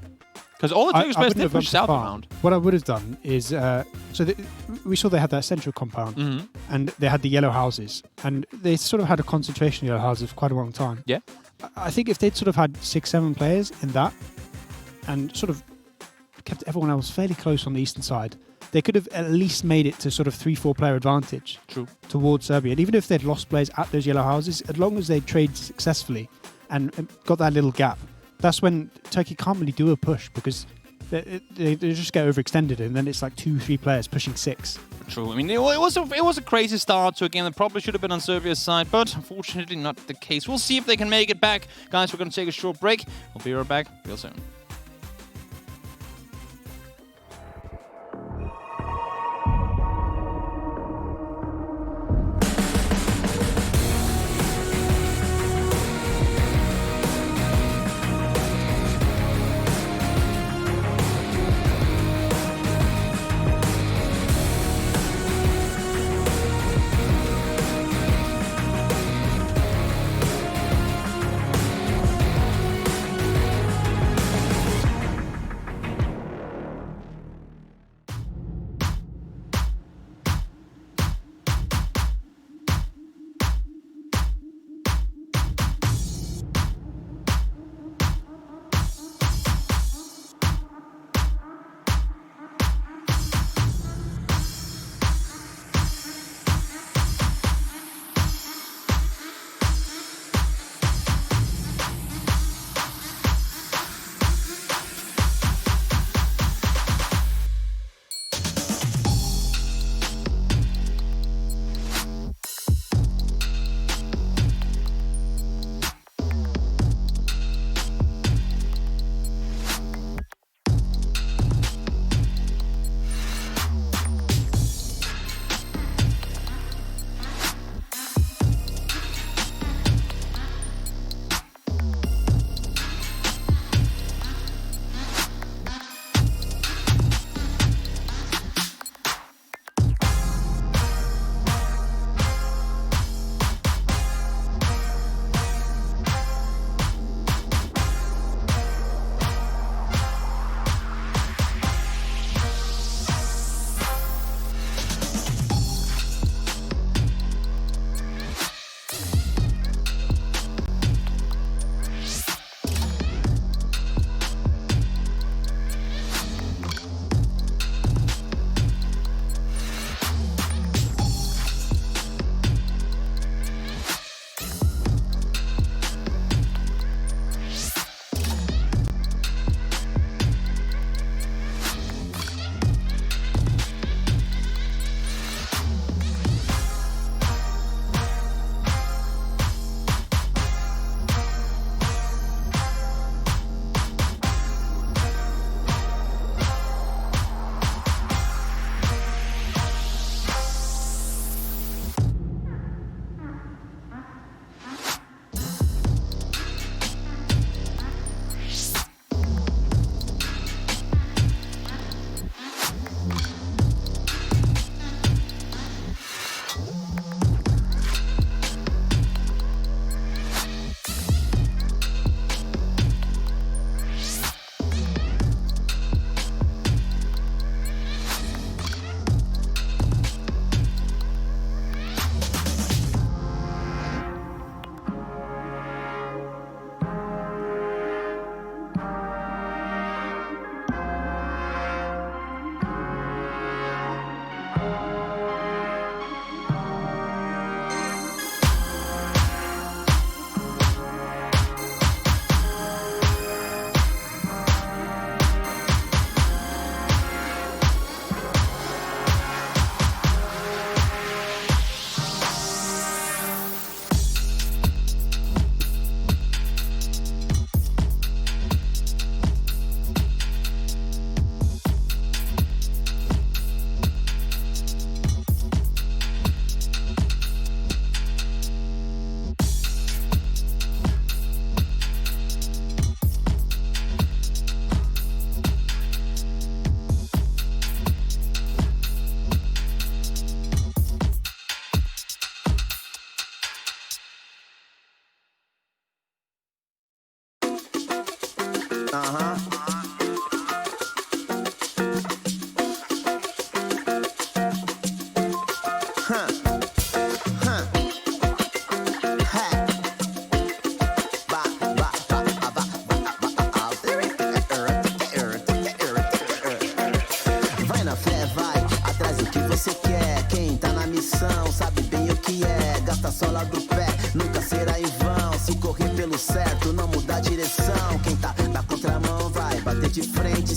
Because all the Turkish players did push south around. What I would have done is, we saw they had that central compound, and they had the yellow houses, and they sort of had a concentration of yellow houses for quite a long time. Yeah. I think if they'd sort of had 6-7 players in that, and sort of kept everyone else fairly close on the eastern side, they could have at least made it to sort of 3-4 player advantage towards Serbia. And even if they'd lost players at those yellow houses, as long as they traded successfully and got that little gap, that's when Turkey can't really do a push, because they just get overextended, and then it's like 2-3 players pushing 6. True. I mean, it was a crazy start to a game that probably should have been on Serbia's side, but unfortunately not the case. We'll see if they can make it back. Guys, we're going to take a short break. We'll be right back real soon.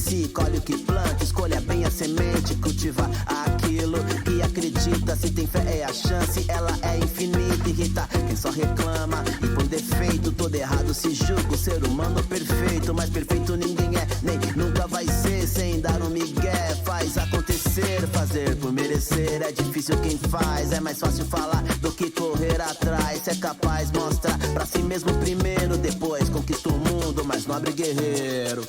si, colhe o que planta, escolha bem a semente, cultiva aquilo que acredita. Se tem fé é a chance, ela é infinita. Irrita quem só reclama e põe defeito. Todo errado se julga o ser humano perfeito, mas perfeito ninguém é, nem nunca vai ser. Sem dar um migué, faz acontecer. Fazer por merecer é difícil quem faz. É mais fácil falar do que correr atrás. Se é capaz, mostra pra si mesmo primeiro, depois conquista o mundo, mais nobre guerreiro.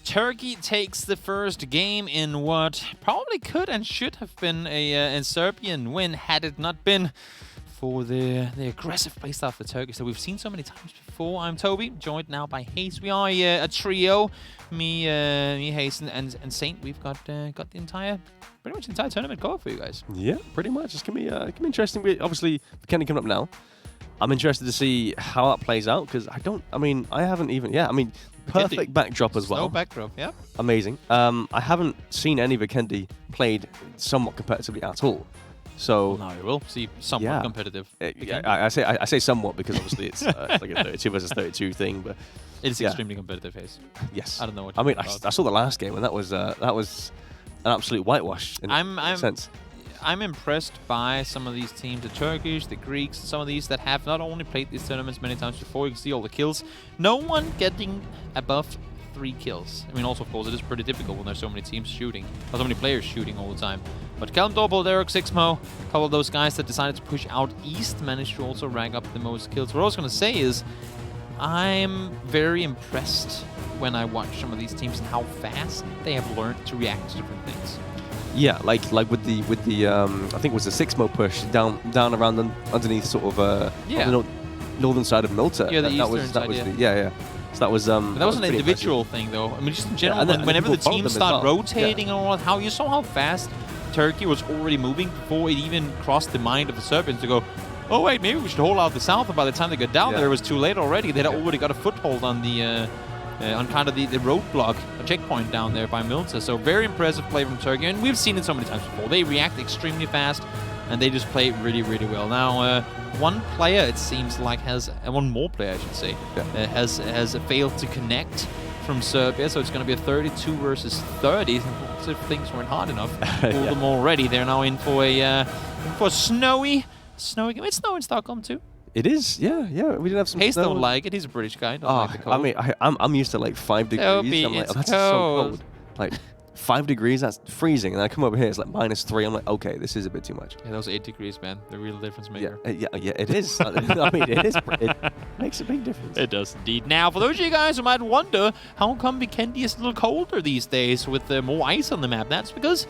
Turkey takes the first game in what probably could and should have been a Serbian win had it not been for the aggressive playstyle for Turkish that we've seen so many times before. I'm Toby, joined now by Hayes. We are a trio, me, Hayes, and Saint. We've got pretty much the entire tournament covered for you guys. Yeah, pretty much. It's gonna be interesting. Obviously, Vikendi coming up now. I'm interested to see how that plays out because I haven't even. Yeah, I mean. Perfect backdrop as well. No backdrop, yeah. Amazing. I haven't seen any Vikendi played somewhat competitively at all. So now you will see somewhat competitive. I say somewhat because obviously it's like a 32 versus 32 thing, but it is extremely competitive, Hayes. Yes. I don't know what. I saw the last game and that was an absolute whitewash in a sense. I'm impressed by some of these teams, the Turkish, the Greeks, some of these that have not only played these tournaments many times before. You can see all the kills. No one getting above 3 kills. I mean, also, of course, it is pretty difficult when there's so many teams shooting, or so many players shooting all the time. But Kalimdor, Derek, Sixmo, a couple of those guys that decided to push out east managed to also rank up the most kills. What I was going to say is, I'm very impressed when I watch some of these teams and how fast they have learned to react to different things. Yeah, like with the I think it was the 6-mo push down around underneath sort of on the northern side of Milta. Yeah, that was So that was but that was an individual thing though. I mean, just in general, whenever the teams start rotating and all that, how you saw how fast Turkey was already moving before it even crossed the mind of the Serbians to go, oh wait, maybe we should hold out the south. And by the time they got down there, it was too late already. They had already got a foothold on the on kind of the roadblock, a checkpoint down there by Milta. So very impressive play from Turkey, and we've seen it so many times before. They react extremely fast, and they just play really, really well. Now, one player, it seems like, one more player, I should say, has failed to connect from Serbia, so it's going to be a 32 versus 30. So if things weren't hard enough for them already, they're now in for a snowy game. It's snow in Stockholm too. It is, yeah. We did have some Hayes snow. don't like it. He's a British guy. Don't like the cold. I mean, I'm used to like 5 degrees. I'm like, that's so cold. Like 5 degrees, that's freezing. And I come over here, it's like -3. I'm like, okay, this is a bit too much. Yeah, those 8 degrees, man. The real difference maker. Yeah, it is. I mean, it makes a big difference. It does indeed. Now, for those of you guys who might wonder, how come Vikendi is a little colder these days with more ice on the map? That's because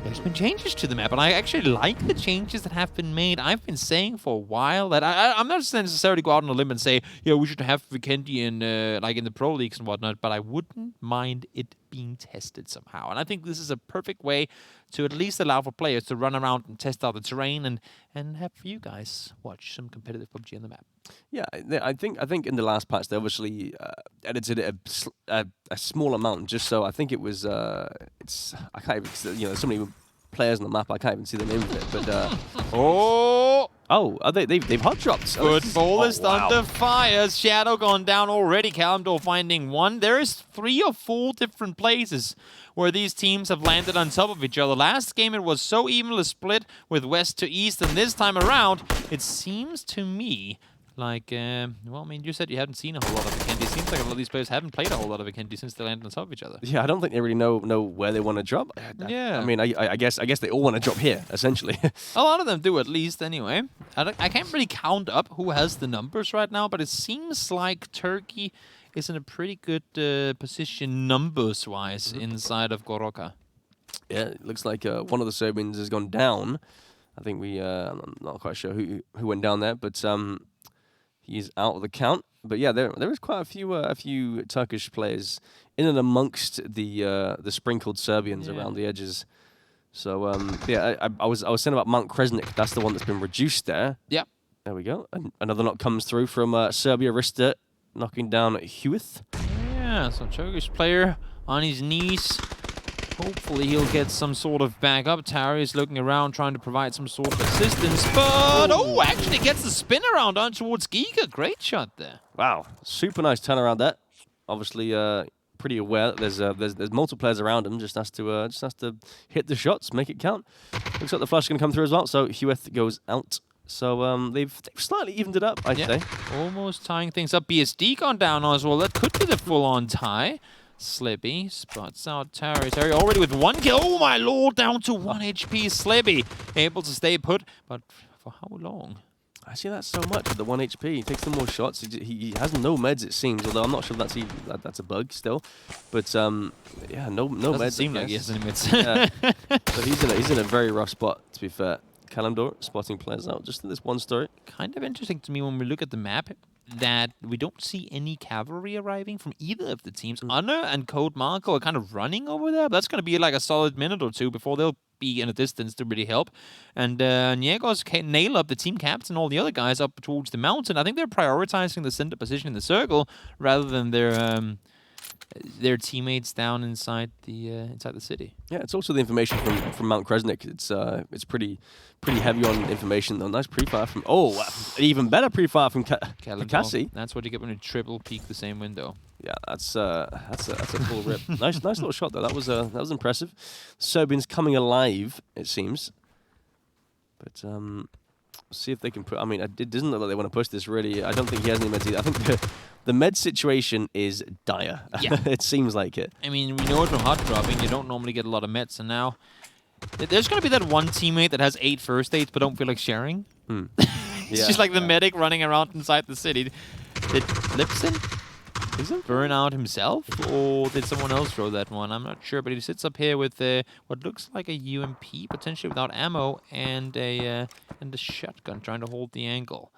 there's been changes to the map, and I actually like the changes that have been made. I've been saying for a while that I'm not necessarily go out on a limb and say, we should have Vikendi in like in the pro leagues and whatnot, but I wouldn't mind it being tested somehow. And I think this is a perfect way to at least allow for players to run around and test out the terrain and have you guys watch some competitive PUBG on the map. Yeah, I think in the last patch they obviously edited it a small amount, just so I think it was I can't even, there's so many players on the map I can't even see the name of it, but they've hot dropped. Football is under fire. Shadow gone down already. Kalimdor finding one. There is 3 or 4 different places where these teams have landed on top of each other. Last game it was so evenly split with west to east, and this time around it seems to me Like, well, I mean, you said you hadn't seen a whole lot of Vikendi. It seems like a lot of these players haven't played a whole lot of Vikendi since they landed on top of each other. Yeah, I don't think they really know where they want to drop. Yeah. I mean, I guess they all want to drop here, essentially. A lot of them do, at least, anyway. I can't really count up who has the numbers right now, but it seems like Turkey is in a pretty good position numbers-wise inside of Goroka. Yeah, it looks like one of the Serbians has gone down. I think I'm not quite sure who went down there, but he's out of the count. But yeah, there is quite a few Turkish players in and amongst the sprinkled Serbians around the edges. So yeah, I was saying about Mount Kresnik. That's the one that's been reduced there. Yep. There we go. Another knock comes through from Serbia Rista, knocking down Huith. Yeah, so Turkish player on his knees. Hopefully he'll get some sort of backup. Tari is looking around, trying to provide some sort of assistance, but actually gets the spin around on towards Giga. Great shot there. Wow, super nice turnaround there. Obviously, pretty aware that there's multiple players around him. Just has to hit the shots, make it count. Looks like the flash is going to come through as well. So Huith goes out. So they've slightly evened it up, I'd say. Almost tying things up. BSD gone down as well. That could be the full-on tie. Slibby spots out Tari. Tari already with 1 kill. Oh my lord, down to 1 HP. Slibby able to stay put, but for how long? I see that so much with the 1 HP. He takes some more shots. He has no meds, it seems, although I'm not sure if that's a bug still. But yeah, no meds. Doesn't seem like he has any meds. Yeah. So he's in a very rough spot, to be fair. Kalimdor spotting players out just in this one story. Kind of interesting to me when we look at the map that we don't see any cavalry arriving from either of the teams. Anna and Code Marco are kind of running over there, but that's going to be like a solid minute or two before they'll be in a distance to really help. And Niegos can nail up the team captain, all the other guys up towards the mountain. I think they're prioritizing the center position in the circle rather than their teammates down inside the city. Yeah, it's also the information from Mount Kresnik. It's pretty heavy on information though. Nice pre-fire from an even better pre-fire from Kakasi. That's what you get when you triple peek the same window. Yeah, that's a full rip. nice little shot though. That was impressive. Serbians coming alive, it seems. But see if they can put. I mean, it doesn't look like they want to push this really. I don't think he has any meds either. I think the med situation is dire. Yeah. It seems like it. I mean, we know it from hot dropping. You don't normally get a lot of meds, and now there's going to be that one teammate that has 8 first aids but don't feel like sharing. It's just like the medic running around inside the city. Did Lipson burn out himself, or did someone else throw that one? I'm not sure, but he sits up here with what looks like a UMP, potentially without ammo, and a shotgun trying to hold the angle.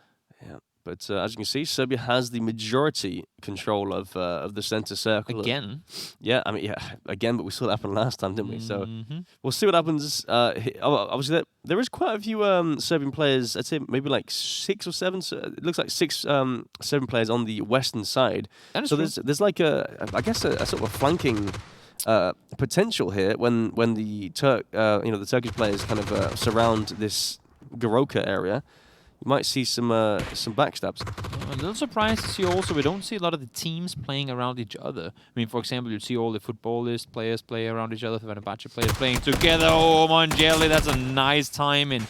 Yeah. But as you can see, Serbia has the majority control of the center circle. Again? Yeah, I mean, yeah, again, but we saw that happen last time, didn't we? So we'll see what happens. Obviously, there is quite a few Serbian players, I'd say maybe like 6 or 7. So it looks like 6, 7 players on the western side. So there's like I guess a sort of a flanking potential here when the the Turkish players kind of surround this Goroka area. You might see some backstabs. A little surprised to see also we don't see a lot of the teams playing around each other. I mean, for example, you see all the footballist players play around each other, the Fenerbahce players playing together. Oh, Manjeli, that's a nice time. And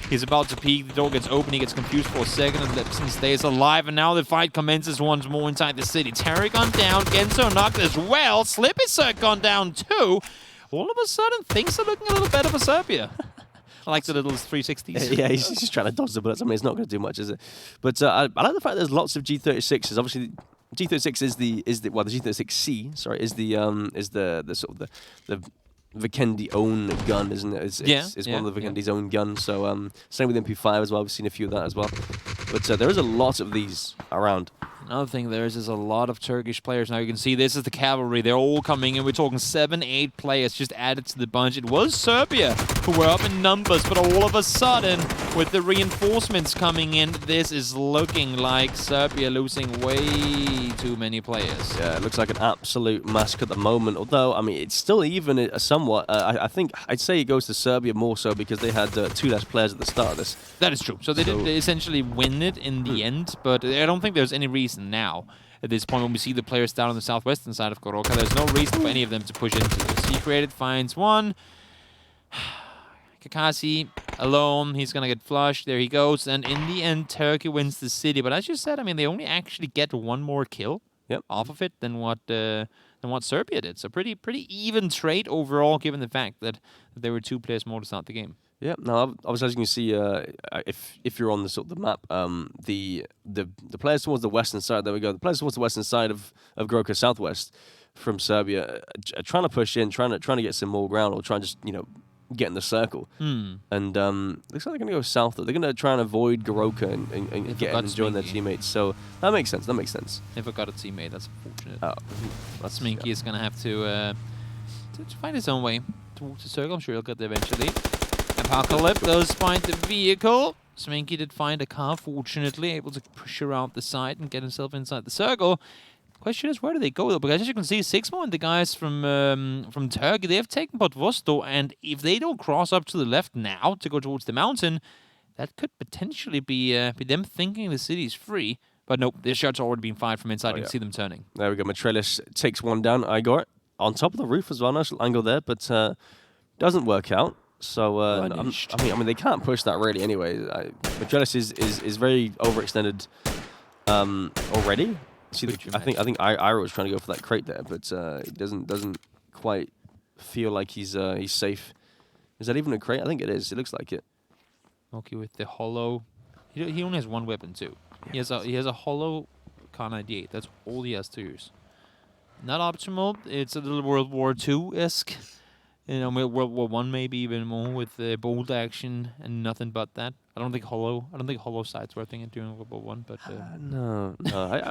he's about to peek. The door gets open. He gets confused for a second, and Lipson stays alive. And now the fight commences once more inside the city. Terry gone down. Genso knocked as well. Slippy gone down too. All of a sudden, things are looking a little better for Serbia. I like the little 360s. Yeah, he's just trying to dodge the bullets. I mean, it's not going to do much, is it? But I like the fact there's lots of G36s. Obviously, G36 is the G36C. Sorry, is the sort of the Vikendi own gun, isn't it? It's one of the Vikendi's own guns. So same with MP5 as well. We've seen a few of that as well. But there is a lot of these around. Another thing there is a lot of Turkish players. Now you can see this is the cavalry. They're all coming in. We're talking 7, 8 players just added to the bunch. It was Serbia who were up in numbers, but all of a sudden, with the reinforcements coming in, this is looking like Serbia losing way too many players. Yeah, it looks like an absolute massacre at the moment. Although, I mean, it's still even somewhat. I think I'd say it goes to Serbia more so because they had 2 less players at the start of this. That is true. So they did essentially win it in the end, but I don't think there's any reason now at this point when we see the players down on the southwestern side of Goroka. There's no reason for any of them to push into this. He created, finds one. Kakasi alone. He's going to get flushed. There he goes. And in the end, Turkey wins the city. But as you said, I mean, they only actually get one more kill off of it than what Serbia did. So pretty even trade overall, given the fact that there were 2 players more to start the game. Yeah, no, obviously as you can see, if you're on the sort of the map, the players towards the western side, there we go. The players towards the western side of Goroka Southwest from Serbia are trying to push in, trying to get some more ground, or trying to just get in the circle. And looks like they're going to go south. They're going to try and avoid Goroka and get in and join their teammates. So that makes sense. That makes sense. If I got a teammate, that's unfortunate. Oh, that's Sminky is going to have to find his own way towards the circle. I'm sure he'll get there eventually. Apocalypse does find the vehicle. Sminky did find a car, fortunately, able to push around the side and get himself inside the circle. Question is, where do they go though? Because as you can see, Sigma and the guys from Turkey, they have taken Potvosto, and if they don't cross up to the left now to go towards the mountain, that could potentially be them thinking the city's free. But nope, their shots already been fired from inside. You can see them turning. There we go. Matrelis takes one down. Igor on top of the roof as well. Nice little angle there, but doesn't work out. So I mean, they can't push that really anyway. Matrelis is very overextended already. See, I think Ira was trying to go for that crate there, but he doesn't quite feel like he's safe. Is that even a crate? I think it is. It looks like it. Okay, with the hollow, he only has one weapon too. He has a hollow Kar 98. That's all he has to use. Not optimal. It's a little World War II-esque. World War I maybe even more with bolt action and nothing but that. I don't think hollow sights were a thing during World War I, but no.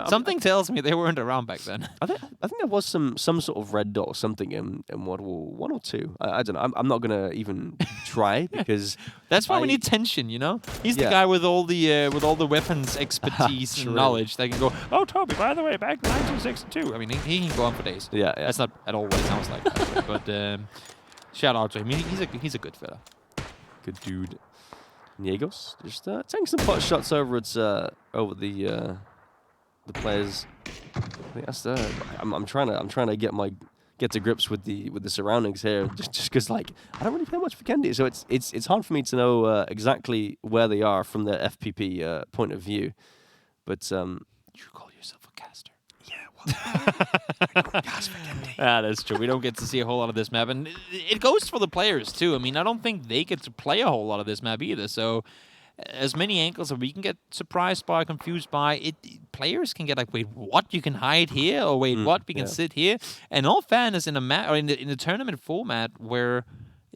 Something tells me they weren't around back then. I think there was some sort of red dot or something in World War I or II. I don't know. I'm not gonna even try because that's why we need tension. He's the guy with all the weapons expertise and knowledge. They can go. Oh, Toby, by the way, back in 1962. I mean, he can go on for days. Yeah. That's not at all what it sounds like. But shout out to him. He's a good fella. Good dude. Niegos just taking some pot shots over the players. I think that's I'm trying to get to grips with the surroundings here, just because I don't really play much Vikendi, so it's hard for me to know exactly where they are from the FPP point of view. But you call yourself a caster? Yeah, that's true. We don't get to see a whole lot of this map, and it goes for the players too. I mean, I don't think they get to play a whole lot of this map either. So, as many angles that we can get surprised by, confused by, players can get wait, what? You can hide here, or wait, what? We can sit here. And all fairness, in a map or in the tournament format where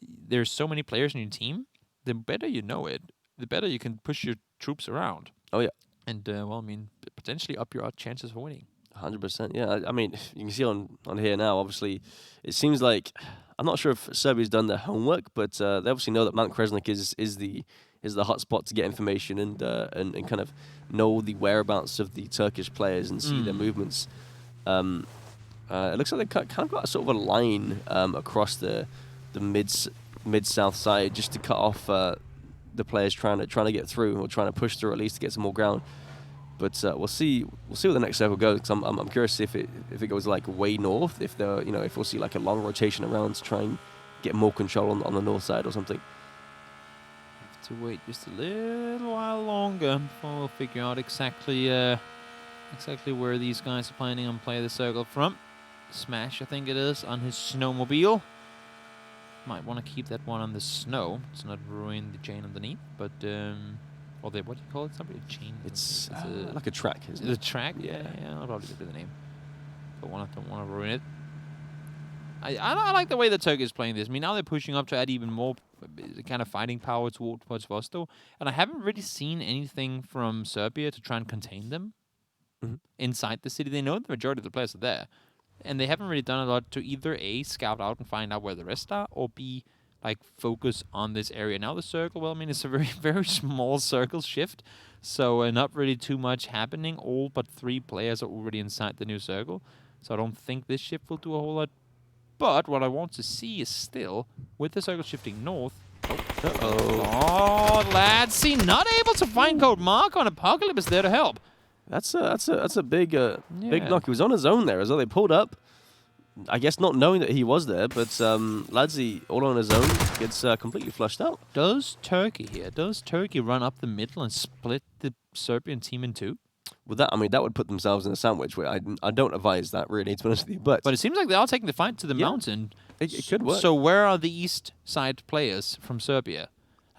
there's so many players in your team, the better you know it, the better you can push your troops around. Oh yeah, and potentially up your chances for winning. 100%, yeah. I mean, you can see on here now, obviously, it seems like, I'm not sure if Serbia's done their homework, but they obviously know that Mount Kresnik is the hot spot to get information and kind of know the whereabouts of the Turkish players and see their movements. It looks like they kind of got sort of a line across the mid-south side just to cut off the players trying to get through, or trying to push through at least to get some more ground. But we'll see where the next circle goes. 'Cause I'm curious if it goes way north, if we'll see a long rotation around to try and get more control on the north side or something. Have to wait just a little while longer before we'll figure out exactly where these guys are planning on playing the circle from. Smash, I think it is, on his snowmobile. Might want to keep that one on the snow to not ruin the chain underneath, but. What do you call it? Somebody a chain. It's like a track, isn't it? The track, yeah. I'll probably give it the name. Don't want to ruin it. I like the way the Turkey is playing this. I mean, now they're pushing up to add even more kind of fighting power towards Vosto, and I haven't really seen anything from Serbia to try and contain them inside the city. They know the majority of the players are there, and they haven't really done a lot to either A, scout out and find out where the rest are, or B, focus on this area. Now the circle, well, I mean, it's a very, very small circle shift, so not really too much happening. All but 3 players are already inside the new circle, so I don't think this shift will do a whole lot. But what I want to see is still, with the circle shifting north... Oh, lads, see, not able to find Code Mark on Apocalypse is there to help. That's a big knock. He was on his own there as well. They pulled up. I guess not knowing that he was there, but Ladzi, all on his own, gets completely flushed out. Does Turkey run up the middle and split the Serbian team in two? With that, I mean, that would put themselves in a sandwich. Where I don't advise that, really, to be honest with you. But it seems like they are taking the fight to the mountain. It could work. So where are the east side players from Serbia?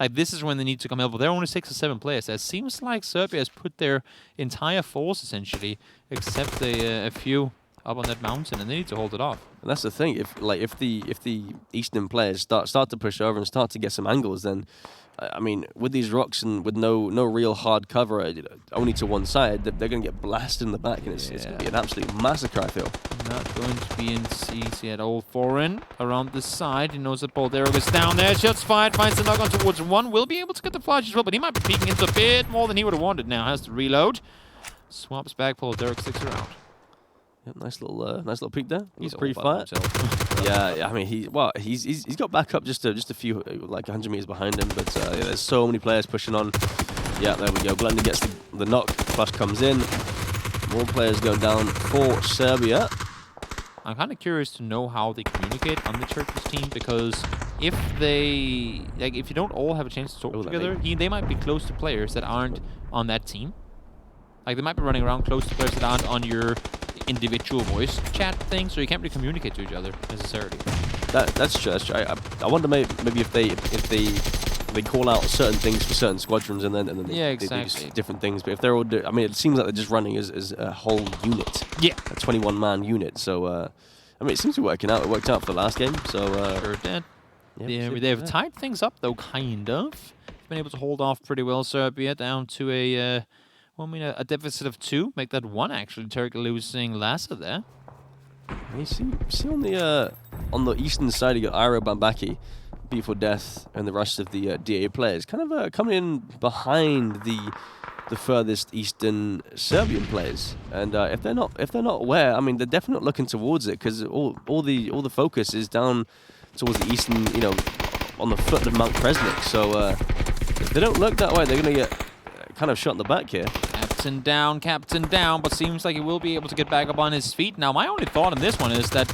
Like, this is when they need to come help. There are only 6 or 7 players. It seems like Serbia has put their entire force, essentially, except a few up on that mountain, and they need to hold it off. And that's the thing. If the eastern players start to push over and start to get some angles, then I mean, with these rocks and with no real hard cover, only to one side, they're going to get blasted in the back, and it's going to be an absolute massacre, I feel. Not going to be in CC at all. Foreign around this side. He knows that Boldero is down there. Shots fired. Finds the knock on towards one. Will be able to get the flash as well, but he might be peeking into a bit more than he would have wanted now. Has to reload. Swaps back. Boldero sticks around. Yep, nice little peek there. He's pretty fire. Yeah, I mean, he's got back up just a few, like 100 meters behind him, but there's so many players pushing on. Yeah, there we go. Glenda gets the knock. Flash comes in. More players go down for Serbia. I'm kind of curious to know how they communicate on the Turkish team, because if they, like, if you don't all have a chance to talk together, they might be close to players that aren't on that team. Like, they might be running around close to players that aren't on your individual voice chat thing, so you can't really communicate to each other necessarily. That's true. I wonder maybe if they call out certain things for certain squadrons, and then they do just different things. But if they're all, I mean, it seems like they're just running as a whole unit. Yeah, a 21-man unit. So I mean, it seems to be working out. It worked out for the last game. So sure did. Yeah, they've tied things up though, kind of. Been able to hold off pretty well. Serbia down to a deficit of 2. Make that 1 actually. Turkey losing Lassa there. You see on the eastern side, you got Iro Bambaki, Beautiful Death, and the rest of the DA players, kind of coming in behind the furthest eastern Serbian players. And if they're not aware, I mean, they're definitely not looking towards it, because all the focus is down towards the eastern, on the foot of Mount Kresnik. So if they don't look that way, they're going to get kind of shot in the back here. Captain down, but seems like he will be able to get back up on his feet. Now, my only thought on this one is that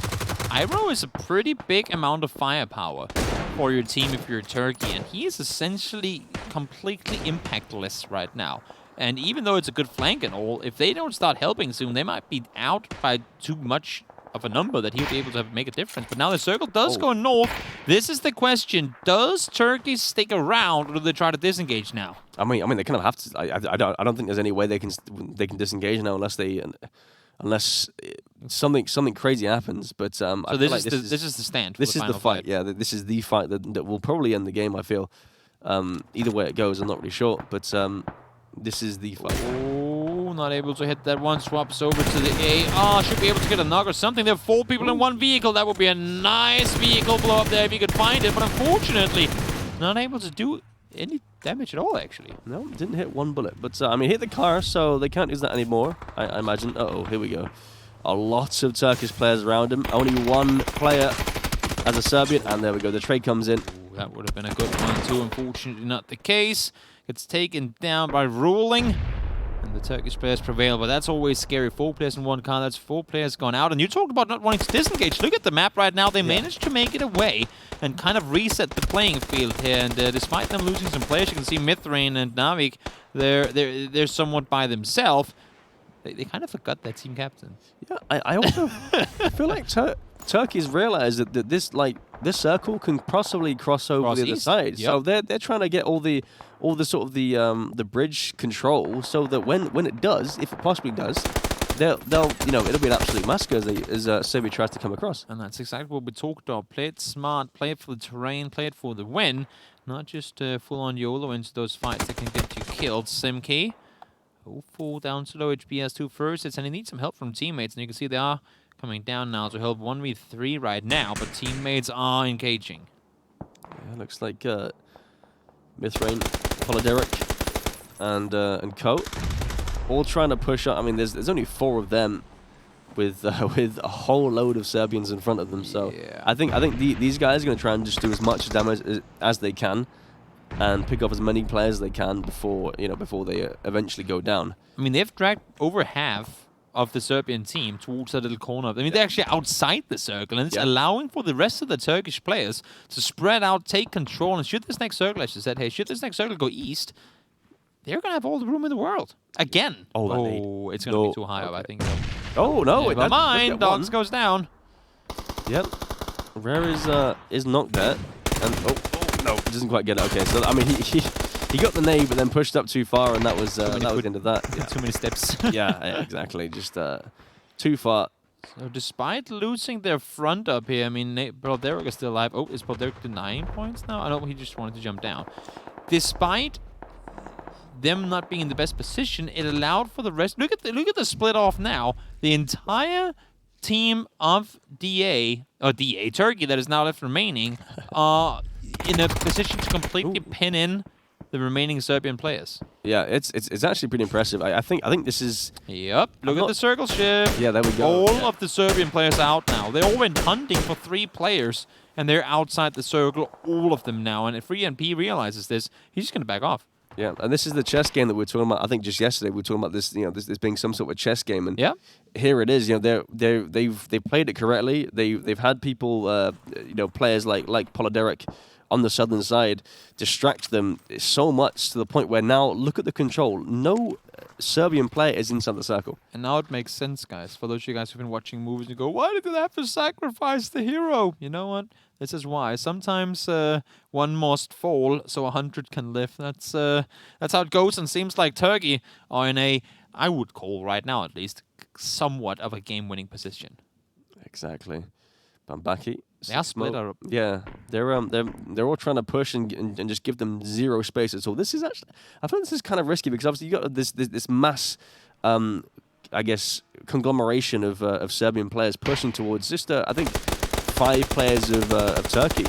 Iro is a pretty big amount of firepower for your team if you're Turkey, and he is essentially completely impactless right now. And even though it's a good flank and all, if they don't start helping soon, they might be out by too much of a number that he'll be able to make a difference. But now the circle does go north. This is the question. Does Turkey stick around, or do they try to disengage now? I mean, they kind of have to. I don't think there's any way they can disengage now unless something crazy happens. But so this is the stand. This is the fight. Yeah, this is the fight that will probably end the game, I feel. Either way it goes, I'm not really sure. But this is the fight. Oh, not able to hit that one. Swaps over to the AR. Should be able to get a knock or something. There are 4 people in 1 vehicle. That would be a nice vehicle blow up there if you could find it. But unfortunately, not able to do any damage at all, actually. No, didn't hit 1 bullet. But, I mean, hit the car, so they can't use that anymore, I imagine. Uh-oh, here we go. Lots of Turkish players around him. Only 1 player as a Serbian. And there we go. The trade comes in. Ooh, that would have been a good one, too. Unfortunately, not the case. Gets taken down by Ruling. And the Turkish players prevail, but that's always scary. 4 players in 1 car, that's 4 players gone out. And you talked about not wanting to disengage. Look at the map right now. They managed to make it away and kind of reset the playing field here. And despite them losing some players, you can see Mithrain and Navik, they're somewhat by themselves. They kind of forgot their team captain. Yeah, I also feel like Turkey's realized that this circle can possibly cross over the other side. Yep. So they're trying to get all the sort of the bridge control, so that when it does, if it possibly does, they'll it'll be an absolute massacre as Serbia tries to come across. And that's exactly what we talked about. Play it smart, play it for the terrain, play it for the win, not just full on YOLO into those fights that can get you killed. Simki, fall down to low HP, has 2 firsts, and he needs some help from teammates, and you can see they are coming down now to help 1v3 right now, but teammates are engaging. Yeah, looks like Mithrain, Polideric, and Co. all trying to push up. I mean, there's only 4 of them with a whole load of Serbians in front of them. So yeah. I think these guys are going to try and just do as much damage as they can, and pick up as many players as they can before they eventually go down. I mean, they've dragged over half of the Serbian team towards that little corner. I mean, they're actually outside the circle, and it's allowing for the rest of the Turkish players to spread out, take control, and should this next circle, as you said, hey, should this next circle go east, they're going to have all the room in the world. Again. Oh, it's going to be too high up, I think. So. Oh, no. Never mind. Dogs goes down. Yep. Rare is knocked there. And, no, doesn't quite get it. Okay, so, I mean, he got the nade, but then pushed up too far, and that was the end of that. Yeah. Too many steps. yeah, exactly. Just too far. So despite losing their front up here, I mean, Broderick is still alive. Oh, is Broderick denying points now? I know he just wanted to jump down. Despite them not being in the best position, it allowed for the rest. Look at the split off now. The entire team of DA Turkey that is now left remaining are in a position to completely pin in the remaining Serbian players. Yeah, it's actually pretty impressive. I think this is. Yep. Look at the circle shift. Yeah, there we go. All of the Serbian players out now. They all went hunting for 3 players, and they're outside the circle. All of them now. And if FreeNP realizes this, he's just going to back off. Yeah, and this is the chess game that we were talking about. I think just yesterday we were talking about this. You know, this being some sort of chess game, and here it is. You know, they've played it correctly. They've had people, players like Poloderic on the southern side distract them so much to the point where now look at the control. No Serbian player is inside the circle. And now it makes sense, guys. For those of you guys who've been watching movies and go, why did they have to sacrifice the hero? You know what? This is why. Sometimes one must fall so 100 can live. That's how it goes. And seems like Turkey are in a, I would call right now at least, somewhat of a game-winning position. Exactly. Bambaki. They are split up. Yeah, they're all trying to push and just give them zero space at all. This is actually, I feel this is kind of risky because obviously you got this mass, I guess, conglomeration of Serbian players pushing towards just I think 5 players of Turkey.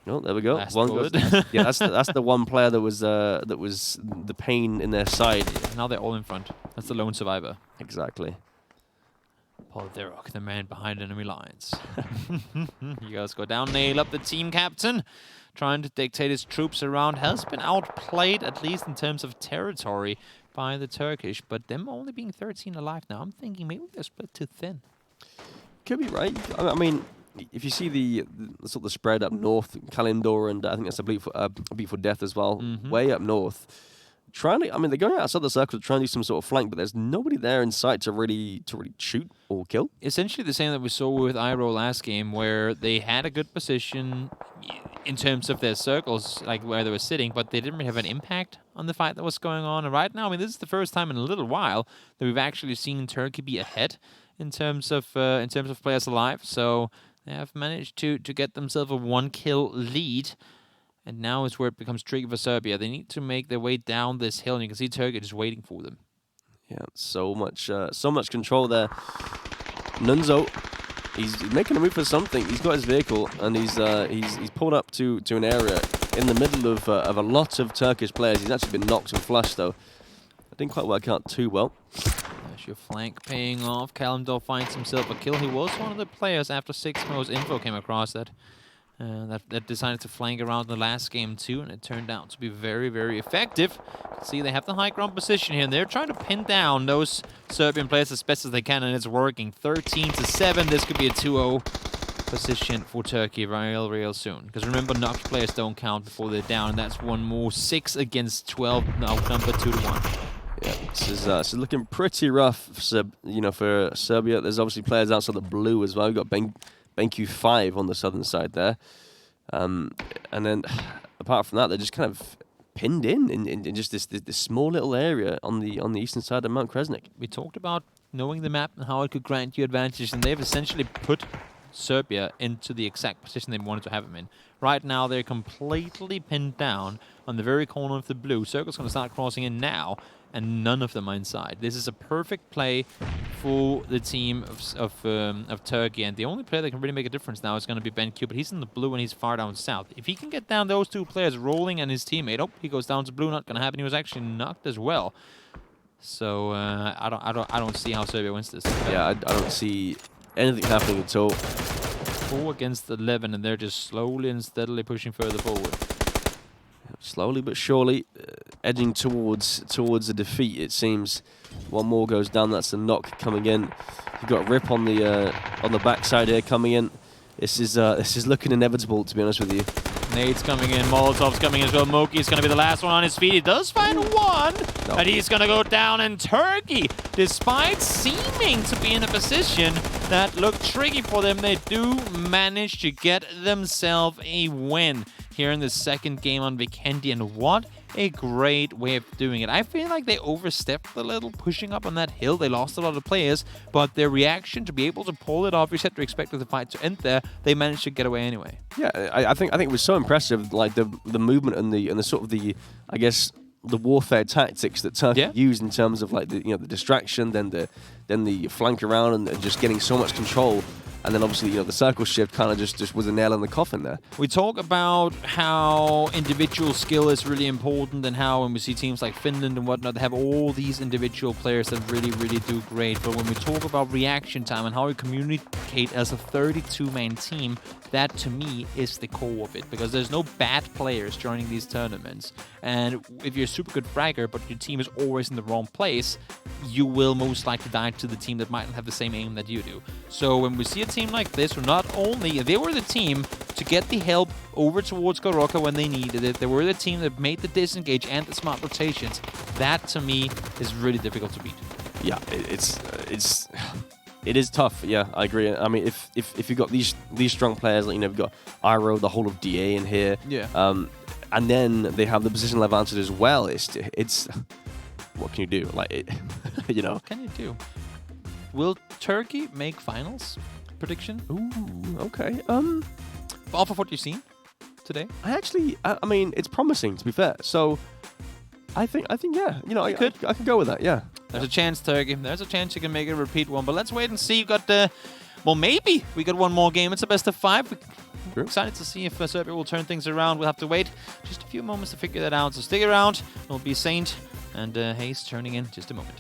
Oh, there we go. One goes, yeah, that's the one player that was the pain in their side. Yeah, now they're all in front. That's the lone survivor. Exactly. Polderok, the man behind enemy lines. You guys go down, nail up the team captain. Trying to dictate his troops around. Has been outplayed, at least in terms of territory, by the Turkish. But them only being 13 alive now, I'm thinking maybe they're split too thin. Could be right. I mean, if you see the sort of spread up north, Kalimdor, and I think that's a beat for death as well, way up north. They're going outside the circle to try and do some sort of flank, but there's nobody there in sight to really shoot or kill. Essentially the same that we saw with Iroh last game, where they had a good position in terms of their circles, like where they were sitting, but they didn't really have an impact on the fight that was going on. And right now, I mean, this is the first time in a little while that we've actually seen Turkey be ahead in terms of players alive. So they have managed to get themselves a 1-kill lead. And now is where it becomes tricky for Serbia. They need to make their way down this hill, and you can see Turkey just waiting for them. Yeah, so much control there. Nunzo, he's making a move for something. He's got his vehicle, and he's pulled up to an area in the middle of a lot of Turkish players. He's actually been knocked and flushed, though. It didn't quite work out too well. There's your flank paying off. Kalimdor finds himself a kill. He was one of the players after 6 modes info came across that decided to flank around the last game too, and it turned out to be very, very effective. See, they have the high ground position here, and they're trying to pin down those Serbian players as best as they can, and it's working. 13-7. This could be a 2-0 position for Turkey real soon. Because remember, knocked players don't count before they're down, and that's one more. 6 against 12, outnumbered 2-1. Yeah, this is looking pretty rough for Serbia. There's obviously players outside the blue as well. We've got BenQ 5 on the southern side there. And then, apart from that, they're just kind of pinned in just this small little area on the eastern side of Mount Kresnik. We talked about knowing the map and how it could grant you advantage, and they've essentially put Serbia into the exact position they wanted to have them in. Right now, they're completely pinned down on the very corner of the blue. Circle's going to start crossing in now, and none of them are inside. This is a perfect play for the team of Turkey, and the only player that can really make a difference now is going to be BenQ, but he's in the blue and he's far down south. If he can get down those 2 players, Rolling and his teammate, he goes down to blue, not going to happen. He was actually knocked as well. So I don't see how Serbia wins this. Yeah, I don't see anything happening at all. 4 against 11, and they're just slowly and steadily pushing further forward. Slowly but surely, edging towards a defeat. It seems. One more goes down. That's the knock coming in. You got Rip on the backside here coming in. This is looking inevitable, to be honest with you. Nade's coming in, Molotov's coming in as well. Moki's going to be the last one on his feet. He does find one, and he's going to go down. And Turkey, despite seeming to be in a position that looked tricky for them, they do manage to get themselves a win here in the second game on Vikendi. And what a great way of doing it. I feel like they overstepped a little pushing up on that hill. They lost a lot of players, but their reaction to be able to pull it off, you said to expect the fight to end there, they managed to get away anyway. Yeah, I think it was so impressive, like the movement and the sort of the, I guess, the warfare tactics that Turkey used in terms of like the the distraction, then the flank around and just getting so much control. And then obviously, the circle shift kind of just was a nail in the coffin there. We talk about how individual skill is really important and how when we see teams like Finland and whatnot, they have all these individual players that really, really do great. But when we talk about reaction time and how we communicate as a 32-man team, that to me is the core of it. Because there's no bad players joining these tournaments. And if you're a super good fragger, but your team is always in the wrong place, you will most likely die to the team that might not have the same aim that you do. So when we see a team like this, who not only they were the team to get the help over towards Goroka when they needed it, they were the team that made the disengage and the smart rotations. That to me is really difficult to beat. Yeah, it is tough. Yeah, I agree. I mean, if you've got these strong players, like you've got Iro, the whole of DA in here, and then they have the position advantage as well. It's what can you do? Like What can you do? Will Turkey make finals? Prediction? Ooh, okay. Off of what you've seen today? I mean, it's promising, to be fair. So, I think, yeah. I could go with that. Yeah. There's a chance, Turkey. There's a chance you can make a repeat one. But let's wait and see. You got maybe we got one more game. It's a best of 5. We're excited to see if Serbia will turn things around. We'll have to wait just a few moments to figure that out. So stick around. It'll be Saint and Hayes turning in just a moment.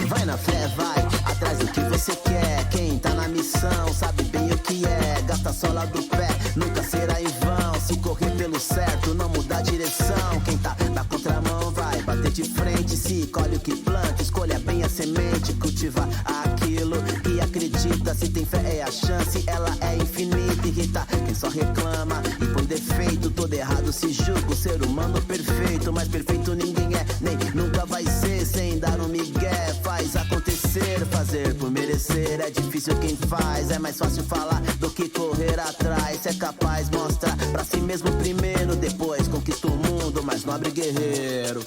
Vai na fé, vai atrás do que você quer. Quem tá na missão sabe bem o que é. Gasta a sola do pé, nunca será em vão. Se correr pelo certo, não mudar a direção. Quem tá na contramão vai bater de frente. Se colhe o que planta, escolha bem a semente. Cultiva aquilo que acredita. Se tem fé é a chance, ela é infinita. Irrita quem só reclama e põe defeito. Todo errado se julga o ser humano perfeito. Mas perfeito ninguém é, nem nunca vai ser. Sem dar um migué, faz acontecer. Fazer por merecer é difícil quem faz. É mais fácil falar do que correr atrás. Se é capaz, mostra pra si mesmo primeiro. Depois conquista o mundo, mais nobre guerreiro.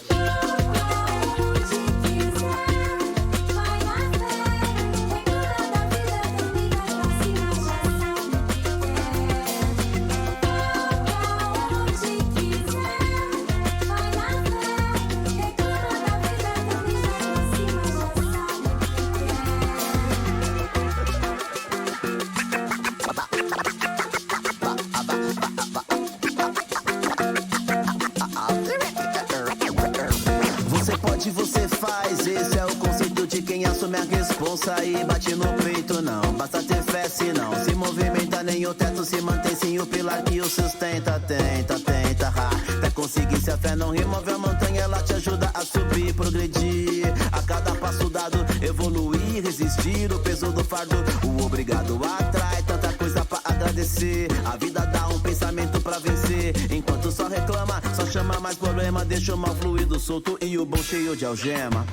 Você faz, esse é o conceito de quem assume a responsa e bate no peito, não basta ter fé, se não se movimenta, nem o teto se mantém sem o pilar que o sustenta. Tenta, até conseguir, se a fé não remove a montanha, ela te ajuda a subir, progredir, a cada passo dado, evoluir, resistir, o peso do fardo, o obrigado atrai tanta coisa pra agradecer, a vida dá um pensamento pra vencer, enquanto só reclama, só chama mais problema, deixa o mal fluido solto e o bom cheio de algema.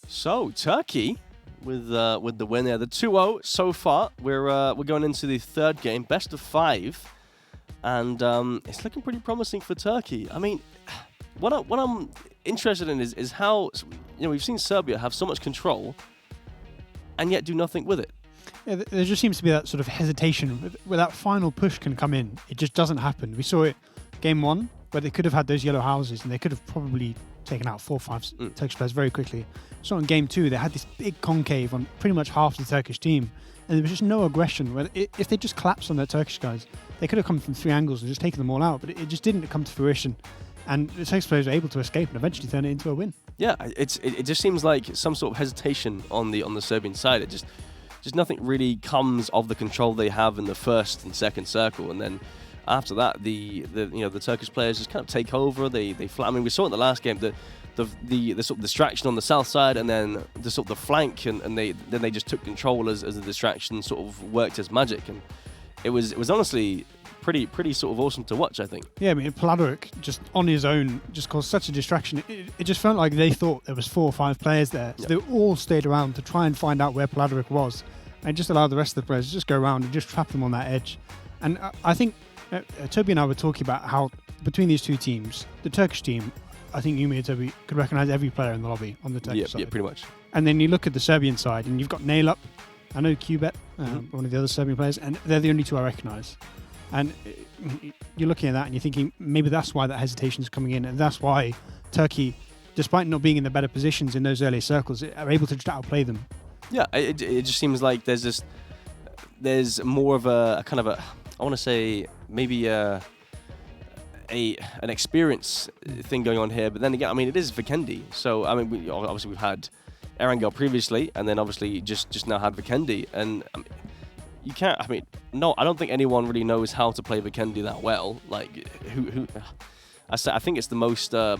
So Turkey with the win there, the 2-0 so far. We're going into the third game, best of 5, and it's looking pretty promising for Turkey. I mean, what I'm interested in is how, you know, we've seen Serbia have so much control and yet do nothing with it. Yeah, there just seems to be that sort of hesitation where that final push can come in. It just doesn't happen. We saw it game 1 where they could have had those yellow houses and they could have probably taken out 4 or 5 Turkish players very quickly. So in game 2 they had this big concave on pretty much half the Turkish team, and there was just no aggression. Where if they just collapsed on their Turkish guys, they could have come from 3 angles and just taken them all out, but it just didn't come to fruition. And the Turkish players were able to escape and eventually turn it into a win. Yeah, it just seems like some sort of hesitation on the Serbian side. It just nothing really comes of the control they have in the first and second circle, and then after that, the Turkish players just kind of take over. They I mean, we saw in the last game the sort of distraction on the south side, and then the sort of the flank, and they just took control as the distraction sort of worked as magic, and it was honestly pretty sort of awesome to watch, I think. Yeah, I mean, Pladoric just on his own just caused such a distraction. It just felt like they thought there was 4 or 5 players there, so they all stayed around to try and find out where Pladoric was, and just allowed the rest of the players to just go around and just trap them on that edge. And I think Toby and I were talking about how between these 2 teams, the Turkish team, I think Yumi and Toby could recognise every player in the lobby on the Turkish side. Yeah, pretty much. And then you look at the Serbian side, and you've got Nail Up. I know Qbet, one of the other Serbian players, and they're the only 2 I recognise. And you're looking at that and you're thinking maybe that's why that hesitation is coming in, and that's why Turkey, despite not being in the better positions in those early circles, are able to just outplay them. Yeah, it just seems like there's more of a kind of I want to say maybe an experience thing going on here, but then again, I mean, it is Vikendi, so I mean, we've had Erangel previously, and then obviously just now had Vikendi, and I mean, you can't. I mean, no, I don't think anyone really knows how to play Vikendi that well. Like, who? I think it's the the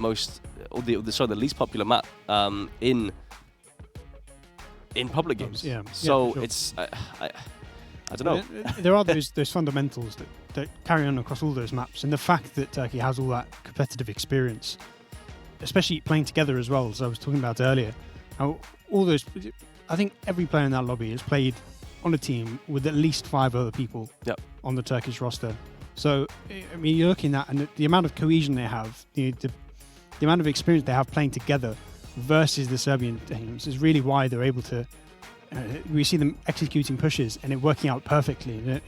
least popular map in public games. Yeah. So sure. it's I don't know. There are those fundamentals that carry on across all those maps, and the fact that Turkey has all that competitive experience, especially playing together as well, as I was talking about earlier. How all those, I think every player in that lobby has played on a team with at least 5 other people on the Turkish roster. So, I mean, you're looking at and the amount of cohesion they have, the amount of experience they have playing together versus the Serbian teams is really why they're able to. We see them executing pushes and it working out perfectly.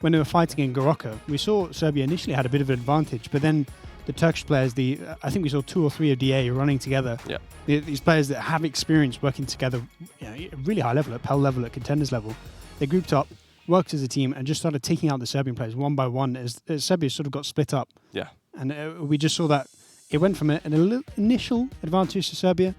When they were fighting in Goroka, we saw Serbia initially had a bit of an advantage, but then the Turkish players, I think we saw 2 or 3 of DA running together. Yeah. These players that have experience working together, really high level, at PEL level, at contenders level, they grouped up, worked as a team, and just started taking out the Serbian players one by one as Serbia sort of got split up. Yeah. And we just saw that it went from an initial advantage to Serbia,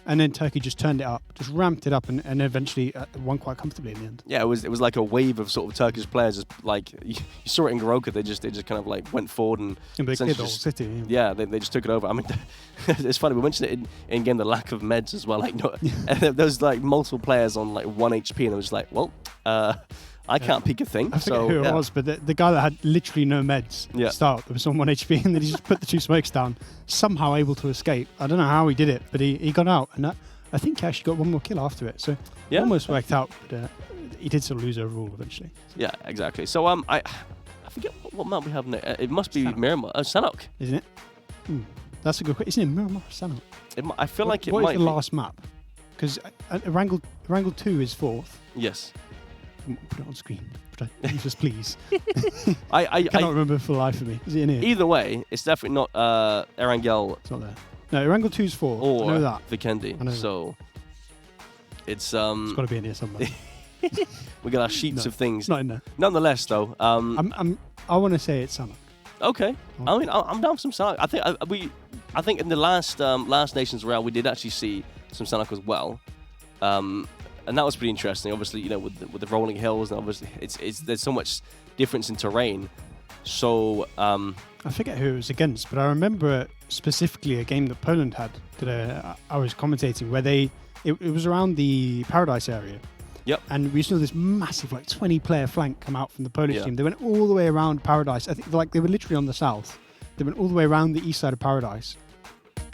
and then Turkey just turned it up, just ramped it up, and eventually won quite comfortably in the end. Yeah, it was like a wave of sort of Turkish players. Just like you saw it in Goroka, they just kind of like went forward and they cleared the whole city. Yeah, they just took it over. I mean, it's funny, we mentioned it in game, the lack of meds as well. Like, there's like multiple players on like 1 HP, and I was just like, well, I can't pick a thing. I forget who it was, but the guy that had literally no meds to start, there was on 1 HP, and then he just put the 2 smokes down, somehow able to escape. I don't know how he did it, but he got out, and I think he actually got 1 more kill after it. So it almost worked out, but he did still lose overall eventually. Yeah, exactly. So I forget what map we have now. It must be Miramar. Sanhok. Isn't it? That's a good question. Isn't it Miramar or Sanhok? I feel like it might be. What is the last map? Because Erangel 2 is 4th. Yes. Put it on screen, just please. I cannot remember for the life of me. Is it in here? Either way, it's definitely not Erangel. It's not there. No, Erangel 2's 4th. Or I know that. Vikendi. So it's got to be in here somewhere. We got our sheets of things. It's not in there. Nonetheless, though, I want to say it's Sanhok. Okay. I mean, I'm down for some Sanhok. I think in the last Nations Royale we did actually see some Sanhok as well. And that was pretty interesting. Obviously, with the rolling hills, and obviously there's so much difference in terrain. So I forget who it was against, but I remember specifically a game that Poland had that I was commentating, where it was around the Paradise area. Yep. And we saw this massive 20-player flank come out from the Polish team. They went all the way around Paradise. I think they were literally on the south. They went all the way around the east side of Paradise,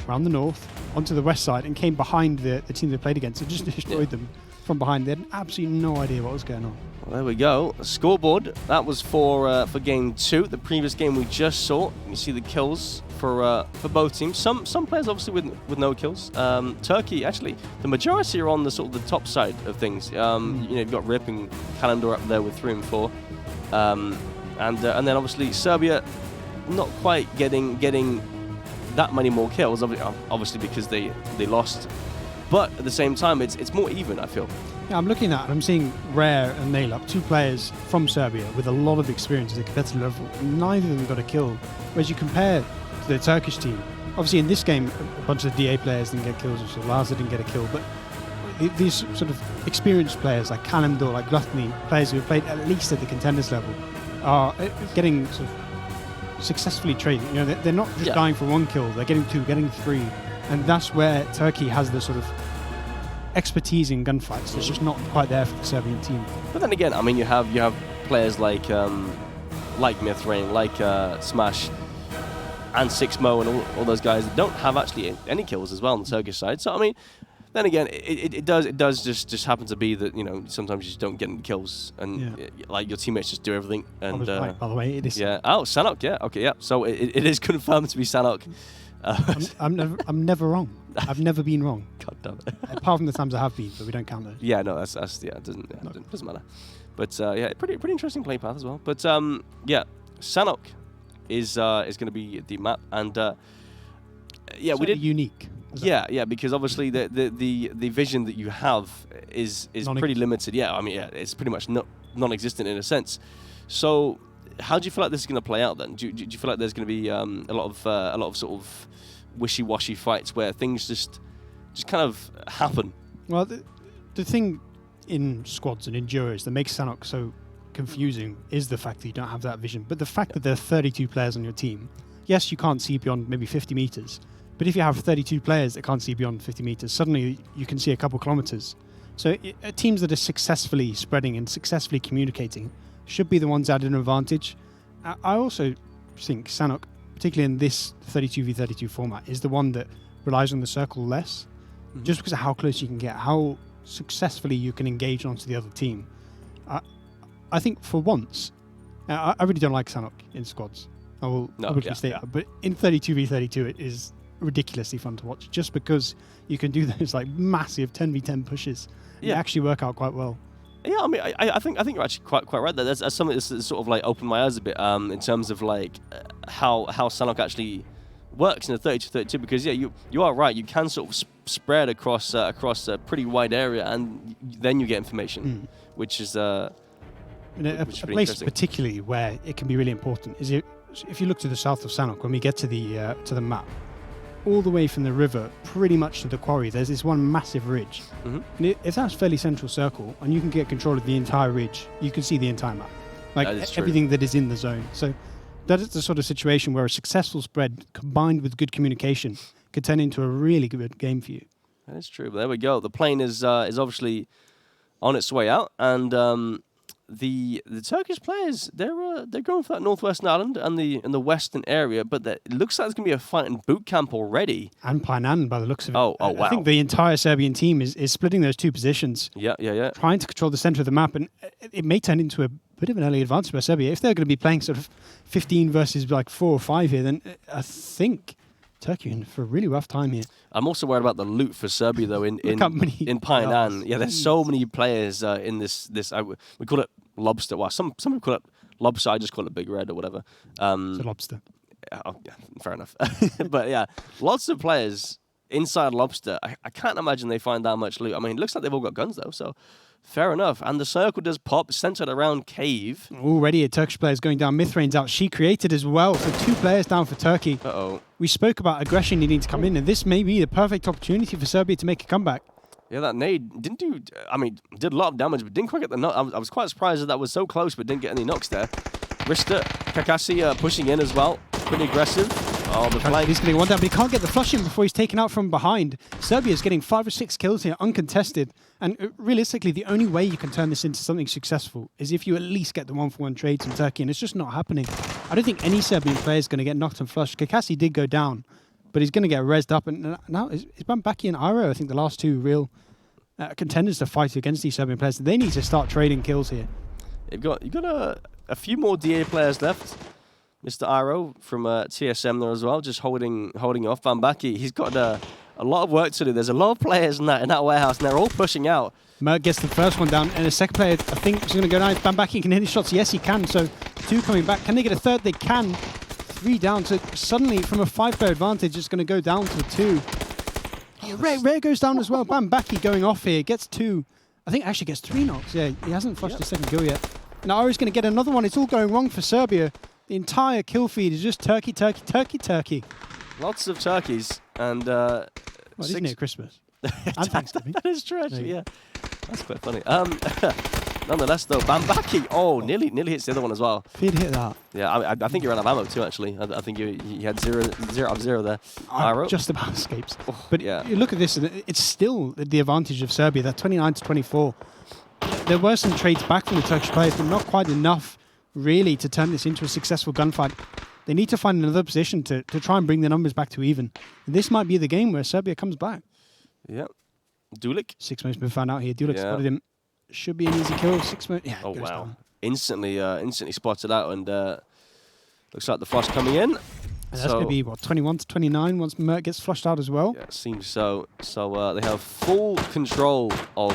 around the north, onto the west side, and came behind the team they played against. It just destroyed them. from behind. They had absolutely no idea what was going on. Well, there we go. Scoreboard. That was for game 2. The previous game we just saw. You see the kills for both teams. Some players obviously with no kills. Turkey, actually, the majority are on the sort of the top side of things. You know, you've got Rip and Calendar up there with 3 and 4, and then obviously Serbia not quite getting that many more kills. Obviously because they lost, but at the same time it's more even, I feel. Yeah, I'm looking at, I'm seeing Rare and Nailup, 2 players from Serbia with a lot of experience at the competitive level. Neither of them got a kill. Whereas you compare to the Turkish team, obviously in this game, a bunch of DA players didn't get kills, so Laza didn't get a kill, but these sort of experienced players like Kalimdor, like Gluttony, players who have played at least at the contenders level, are getting sort of successfully traded. You know, they're not just dying for 1 kill, they're getting 2, getting 3, and that's where Turkey has the sort of expertise in gunfights. It's just not quite there for the Serbian team. But then again, I mean, you have players like Mythrain, like Smash, and 6mo, and all those guys that don't have actually any kills as well on the Turkish side. So I mean, then again, it does just happen to be that, you know, sometimes you just don't get any kills, and like your teammates just do everything. And I was right, by the way, it is. Yeah. Oh, Sanhok. Yeah. Okay. Yeah. So it is confirmed to be Sanhok. I'm never wrong. I've never been wrong. God damn it. Apart from the times I have been, but we don't count those. Yeah, no, that's it doesn't matter. But yeah, pretty interesting play path as well. But yeah, Sanhok is going to be the map, and yeah, we did unique. Yeah, because obviously the vision that you have is pretty limited. Yeah, I mean, yeah, it's pretty much non-existent in a sense. So how do you feel like this is going to play out then? Do you feel like there's going to be a lot of sort of wishy-washy fights where things just kind of happen? Well, the thing in squads and in duos that makes Sanhok so confusing is the fact that you don't have that vision. But the fact that there are 32 players on your team, yes, you can't see beyond maybe 50 meters, but if you have 32 players that can't see beyond 50 meters, suddenly you can see a couple kilometers. So teams that are successfully spreading and successfully communicating should be the ones at an advantage. I also think Sanhok, particularly in this 32v32 format, is the one that relies on the circle less, just because of how close you can get, how successfully you can engage onto the other team. I think for once, I really don't like Sanhok in squads. I will publicly state that, but in 32v32 it is ridiculously fun to watch, just because you can do those like massive 10v10 pushes. They actually work out quite well. Yeah, I mean, I think you're actually quite right there. There's something that's sort of like opened my eyes a bit in terms of like how Sanhok actually works in the 32-32, because yeah, you are right. You can sort of spread across a pretty wide area, and then you get information, which is a place particularly where it can be really important is if you look to the south of Sanhok, when we get to the map, all the way from the river pretty much to the quarry, there's this one massive ridge. And if that's fairly central circle and you can get control of the entire ridge, you can see the entire map, like everything that is in the zone. So that is the sort of situation where a successful spread combined with good communication could turn into a really good game for you. That is true. But there we go. The plane is obviously on its way out, and the Turkish players, they're going for that northwestern island and the western area, but it looks like there's going to be a fight in Bootcamp already. And Painan, by the looks of it. Oh, wow. I think the entire Serbian team is splitting those 2 positions. Yeah. Trying to control the center of the map, and it may turn into a bit of an early advantage by Serbia. If they're going to be playing sort of 15 versus like 4 or 5 here, then I think Turkey in for a really rough time here. I'm also worried about the loot for Serbia though in Painan. Yeah, there's so many players in this. We call it Lobster. Well, some people call it Lobster. I just call it Big Red or whatever. It's a lobster. Yeah, fair enough. But yeah, lots of players inside Lobster. I can't imagine they find that much loot. I mean, it looks like they've all got guns though, so fair enough. And the circle does pop, centered around Cave. Already a Turkish player is going down. Mythrain's out. She created as well. So 2 players down for Turkey. We spoke about aggression needing to come in, and this may be the perfect opportunity for Serbia to make a comeback. Yeah, that nade did a lot of damage, but didn't quite get the knock. I was quite surprised that was so close, but didn't get any knocks there. Rista, Kakasi pushing in as well. Pretty aggressive. Oh, the flank. He's getting one down, but he can't get the flush in before he's taken out from behind. Serbia's getting 5 or 6 kills here, uncontested. And realistically, the only way you can turn this into something successful is if you at least get the 1-for-1 trades from Turkey, and it's just not happening. I don't think any Serbian player is going to get knocked and flushed. Kakasi did go down, but he's going to get rezzed up. And now it's Bambaki and Iro, I think, the last 2 real contenders to fight against these Serbian players. They need to start trading kills here. You've got a few more DA players left. Mr. Iro from TSM there as well, just holding off Bambaki. He's got a lot of work to do. There's a lot of players in that warehouse, and they're all pushing out. Merck gets the first one down, and the second player, I think, is going to go down. Bambaki can hit his shots. Yes, he can. So 2 coming back. Can they get a third? They can. 3 down. So suddenly, from a 5-player advantage, it's going to go down to 2. Rare goes down as well. Bambaki going off here. Gets 2. I think actually gets 3 knocks. Yeah, he hasn't flushed his second kill yet. Now Iro's going to get another one. It's all going wrong for Serbia. The entire kill feed is just Turkey, Turkey, Turkey, Turkey. Lots of turkeys and. Well, isn't it Christmas? And Thanksgiving. That is true, actually. Yeah, that's quite funny. Nonetheless, though, Bambaki, nearly hits the other one as well. If he'd hit that. Yeah, I think he ran out of ammo too. Actually, I think he had 0 out of 0 there. Just about escapes. But yeah, you look at this, and it's still the advantage of Serbia. They're 29 to 24. There were some trades back from the Turkish players, but not quite enough, really, to turn this into a successful gunfight. They need to find another position to try and bring the numbers back to even. And this might be the game where Serbia comes back. Yeah. Dulik. 6mo's been found out here. Dulik spotted him. Should be an easy kill. 6mo. Yeah. Oh, wow. Down. Instantly spotted out, and looks like the flush coming in. And that's going to be, what, 21 to 29 once Mert gets flushed out as well? Yeah, it seems so. So they have full control of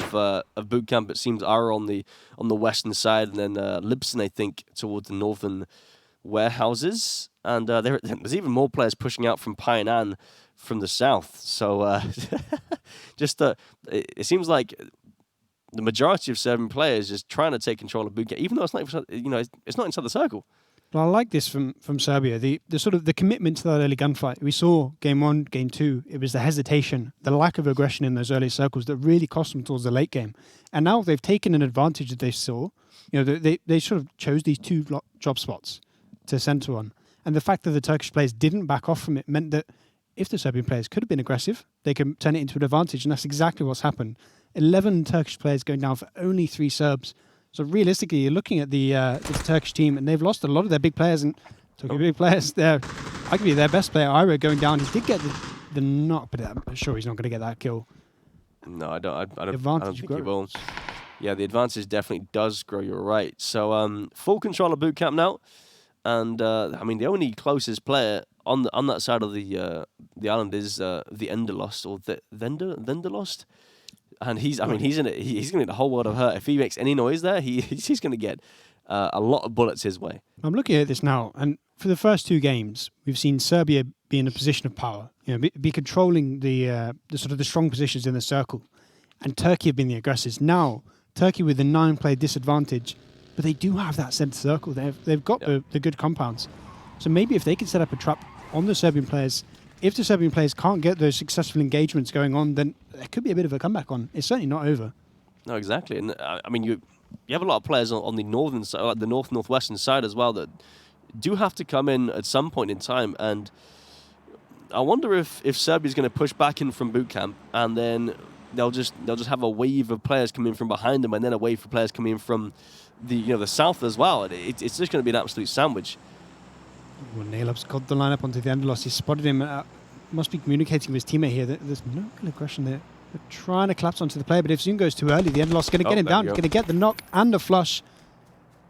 Bootcamp. It seems are on the western side, and then Libsyn, I think, towards the northern warehouses. And there's even more players pushing out from Painan from the south. So it seems like the majority of Serbian players is trying to take control of Bootcamp, even though it's not, it's not inside the circle. Well, I like this from Serbia. The sort of the commitment to that early gunfight. We saw game 1, game 2. It was the hesitation, the lack of aggression in those early circles that really cost them towards the late game. And now they've taken an advantage that they saw. They sort of chose these 2 job spots to center on. And the fact that the Turkish players didn't back off from it meant that if the Serbian players could have been aggressive, they could turn it into an advantage. And that's exactly what's happened. 11 Turkish players going down for only 3 Serbs. So realistically, you're looking at the Turkish team, and they've lost a lot of their big players. And big players, arguably their best player, Iro, going down. He did get the knock, but I'm sure he's not going to get that kill. No, I don't think he will. Yeah, the advantage definitely does grow. You're right. So full control of Bootcamp now, and the only closest player on that side of the island is the Enderlost or the Venderlost. And he's in it. He's going to get the whole world of hurt. If he makes any noise there, he's going to get a lot of bullets his way. I'm looking at this now, and for the first 2 games, we've seen Serbia be in a position of power, be controlling the sort of the strong positions in the circle, and Turkey have been the aggressors. Now, Turkey with the 9-player disadvantage, but they do have that centre circle. They've got the good compounds. So maybe if they can set up a trap on the Serbian players, if the Serbian players can't get those successful engagements going on, then there could be a bit of a comeback on. It's certainly not over. No, exactly. And you have a lot of players on the northern side, like the northwestern side as well, that do have to come in at some point in time. And I wonder if Serbia's going to push back in from Bootcamp, and then they'll just have a wave of players coming from behind them, and then a wave of players coming from the south as well. It's just going to be an absolute sandwich. Well, Nailup's got the lineup onto the Enderlost. He spotted him. Must be communicating with his teammate here. There's no real aggression there. They're trying to collapse onto the player, but if Zoom goes too early, the Enderlost is going to get him down. He's going to get the knock and the flush.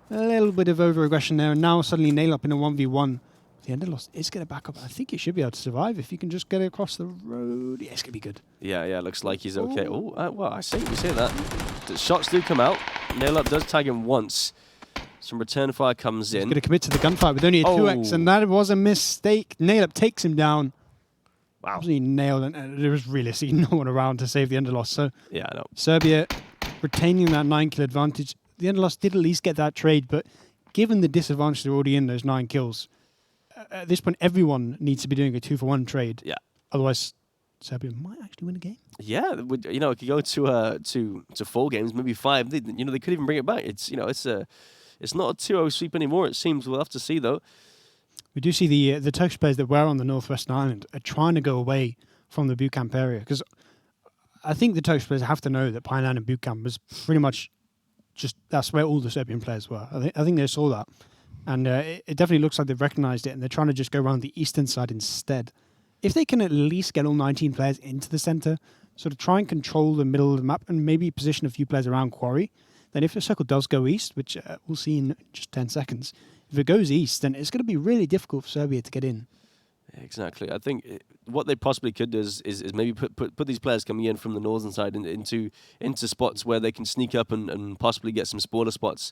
A little bit of over-aggression there, and now suddenly Nailup in a 1v1. The Enderlost is going to back up. I think he should be able to survive if he can just get it across the road. Yeah, it's going to be good. Yeah, looks like he's okay. Well, I say you say that. The shots do come out. Nailup does tag him once. Some return fire comes in. He's going to commit to the gunfight with only a 2x, and that was a mistake. Nailup takes him down. Wow. He nailed it, and there was realistically no one around to save the Enderlost. So yeah, I know. Serbia retaining that 9-kill advantage. The Enderlost did at least get that trade, but given the disadvantage they're already in, those 9 kills, at this point, everyone needs to be doing a 2-for-1 trade. Yeah. Otherwise, Serbia might actually win a game. Yeah, it could go to 4 games, maybe 5. They could even bring it back. It's not a 2-0 sweep anymore. It seems. We'll have to see though. We do see the Turkish players that were on the northwestern island are trying to go away from the Bootcamp area, because I think the Turkish players have to know that Painan and Bootcamp was pretty much just that's where all the Serbian players were. I think they saw that, and it definitely looks like they've recognised it, and they're trying to just go around the eastern side instead. If they can at least get all 19 players into the centre, sort of try and control the middle of the map and maybe position a few players around Quarry. Then if the circle does go east, which we'll see in just 10 seconds, if it goes east, then it's going to be really difficult for Serbia to get in. Exactly. I think what they possibly could do is maybe put these players coming in from the northern side into spots where they can sneak up and possibly get some spoiler spots.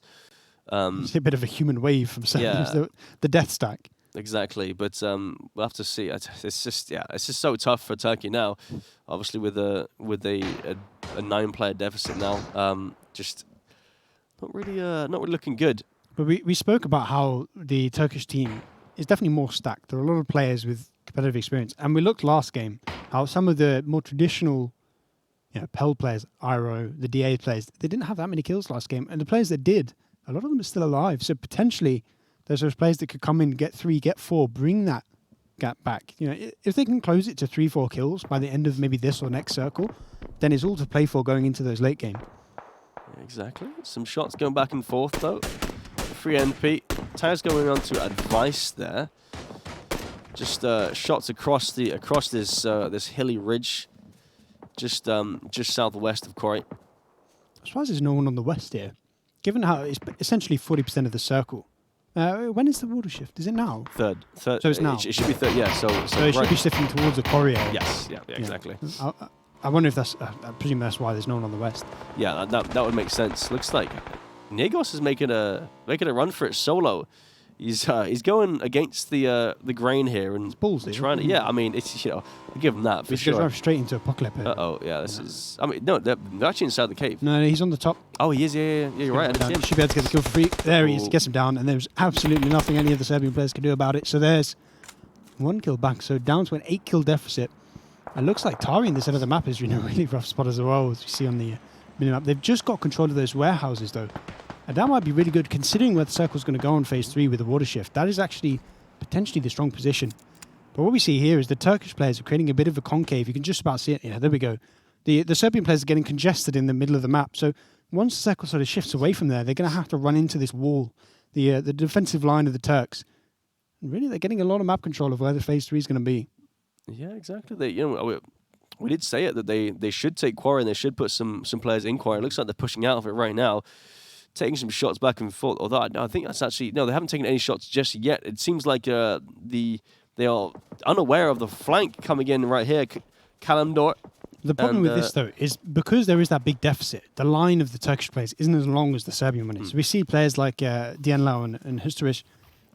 It's a bit of a human wave from Serbia, the death stack. Exactly, but we'll have to see. It's just so tough for Turkey now. Obviously, with a 9-player deficit now, just not really looking good. But we spoke about how the Turkish team is definitely more stacked. There are a lot of players with competitive experience, and we looked last game how some of the more traditional, PEL players, Iro, the DA players, they didn't have that many kills last game, and the players that did, a lot of them are still alive. So potentially, there's those players that could come in, get 3, get 4, bring that gap back. If they can close it to 3-4 kills by the end of maybe this or next circle, then it's all to play for going into those late game. Exactly. Some shots going back and forth though. Free NP. Tires going on to advice there. Just shots across this hilly ridge, just southwest of Quarry. I'm surprised there's no one on the west here, given how it's essentially 40% of the circle. When is the water shift? Is it now? Third. So it's now. It should be third. Yeah. So it should be shifting towards the Quarry area. Yes. Yeah. Exactly. I wonder if that's. I presume that's why there's no one on the west. Yeah, that would make sense. Looks like Negos is making a run for it solo. He's going against the grain here and balls, trying to. Yeah, I mean it's I'll give him that for sure. He's going straight into Apocalypse. Yeah, this is. I mean, no, they're actually inside the cave. No, he's on the top. Oh, he is. Yeah, you're right. He should be able to get the kill for free. There he is. Gets him down, and there's absolutely nothing any of the Serbian players can do about it. So there's 1 kill back. So down to an 8-kill deficit. It looks like Tari in the center of the map is a really rough spot as well, as you see on the minimap. They've just got control of those warehouses, though. And that might be really good, considering where the circle's going to go on phase 3 with the water shift. That is actually potentially the strong position. But what we see here is the Turkish players are creating a bit of a concave. You can just about see it. Yeah, there we go. The Serbian players are getting congested in the middle of the map. So once the circle sort of shifts away from there, they're going to have to run into this wall, the defensive line of the Turks. And really, they're getting a lot of map control of where the phase 3 is going to be. Yeah, exactly. We did say it that they should take Quarry and they should put some players in Quarry. It looks like they're pushing out of it right now, taking some shots back and forth. Although I think that's actually they haven't taken any shots just yet. It seems like they are unaware of the flank coming in right here. Kalamdor. The problem with this though is because there is that big deficit, the line of the Turkish players isn't as long as the Serbian one is. So we see players like Dienlau and Husterish.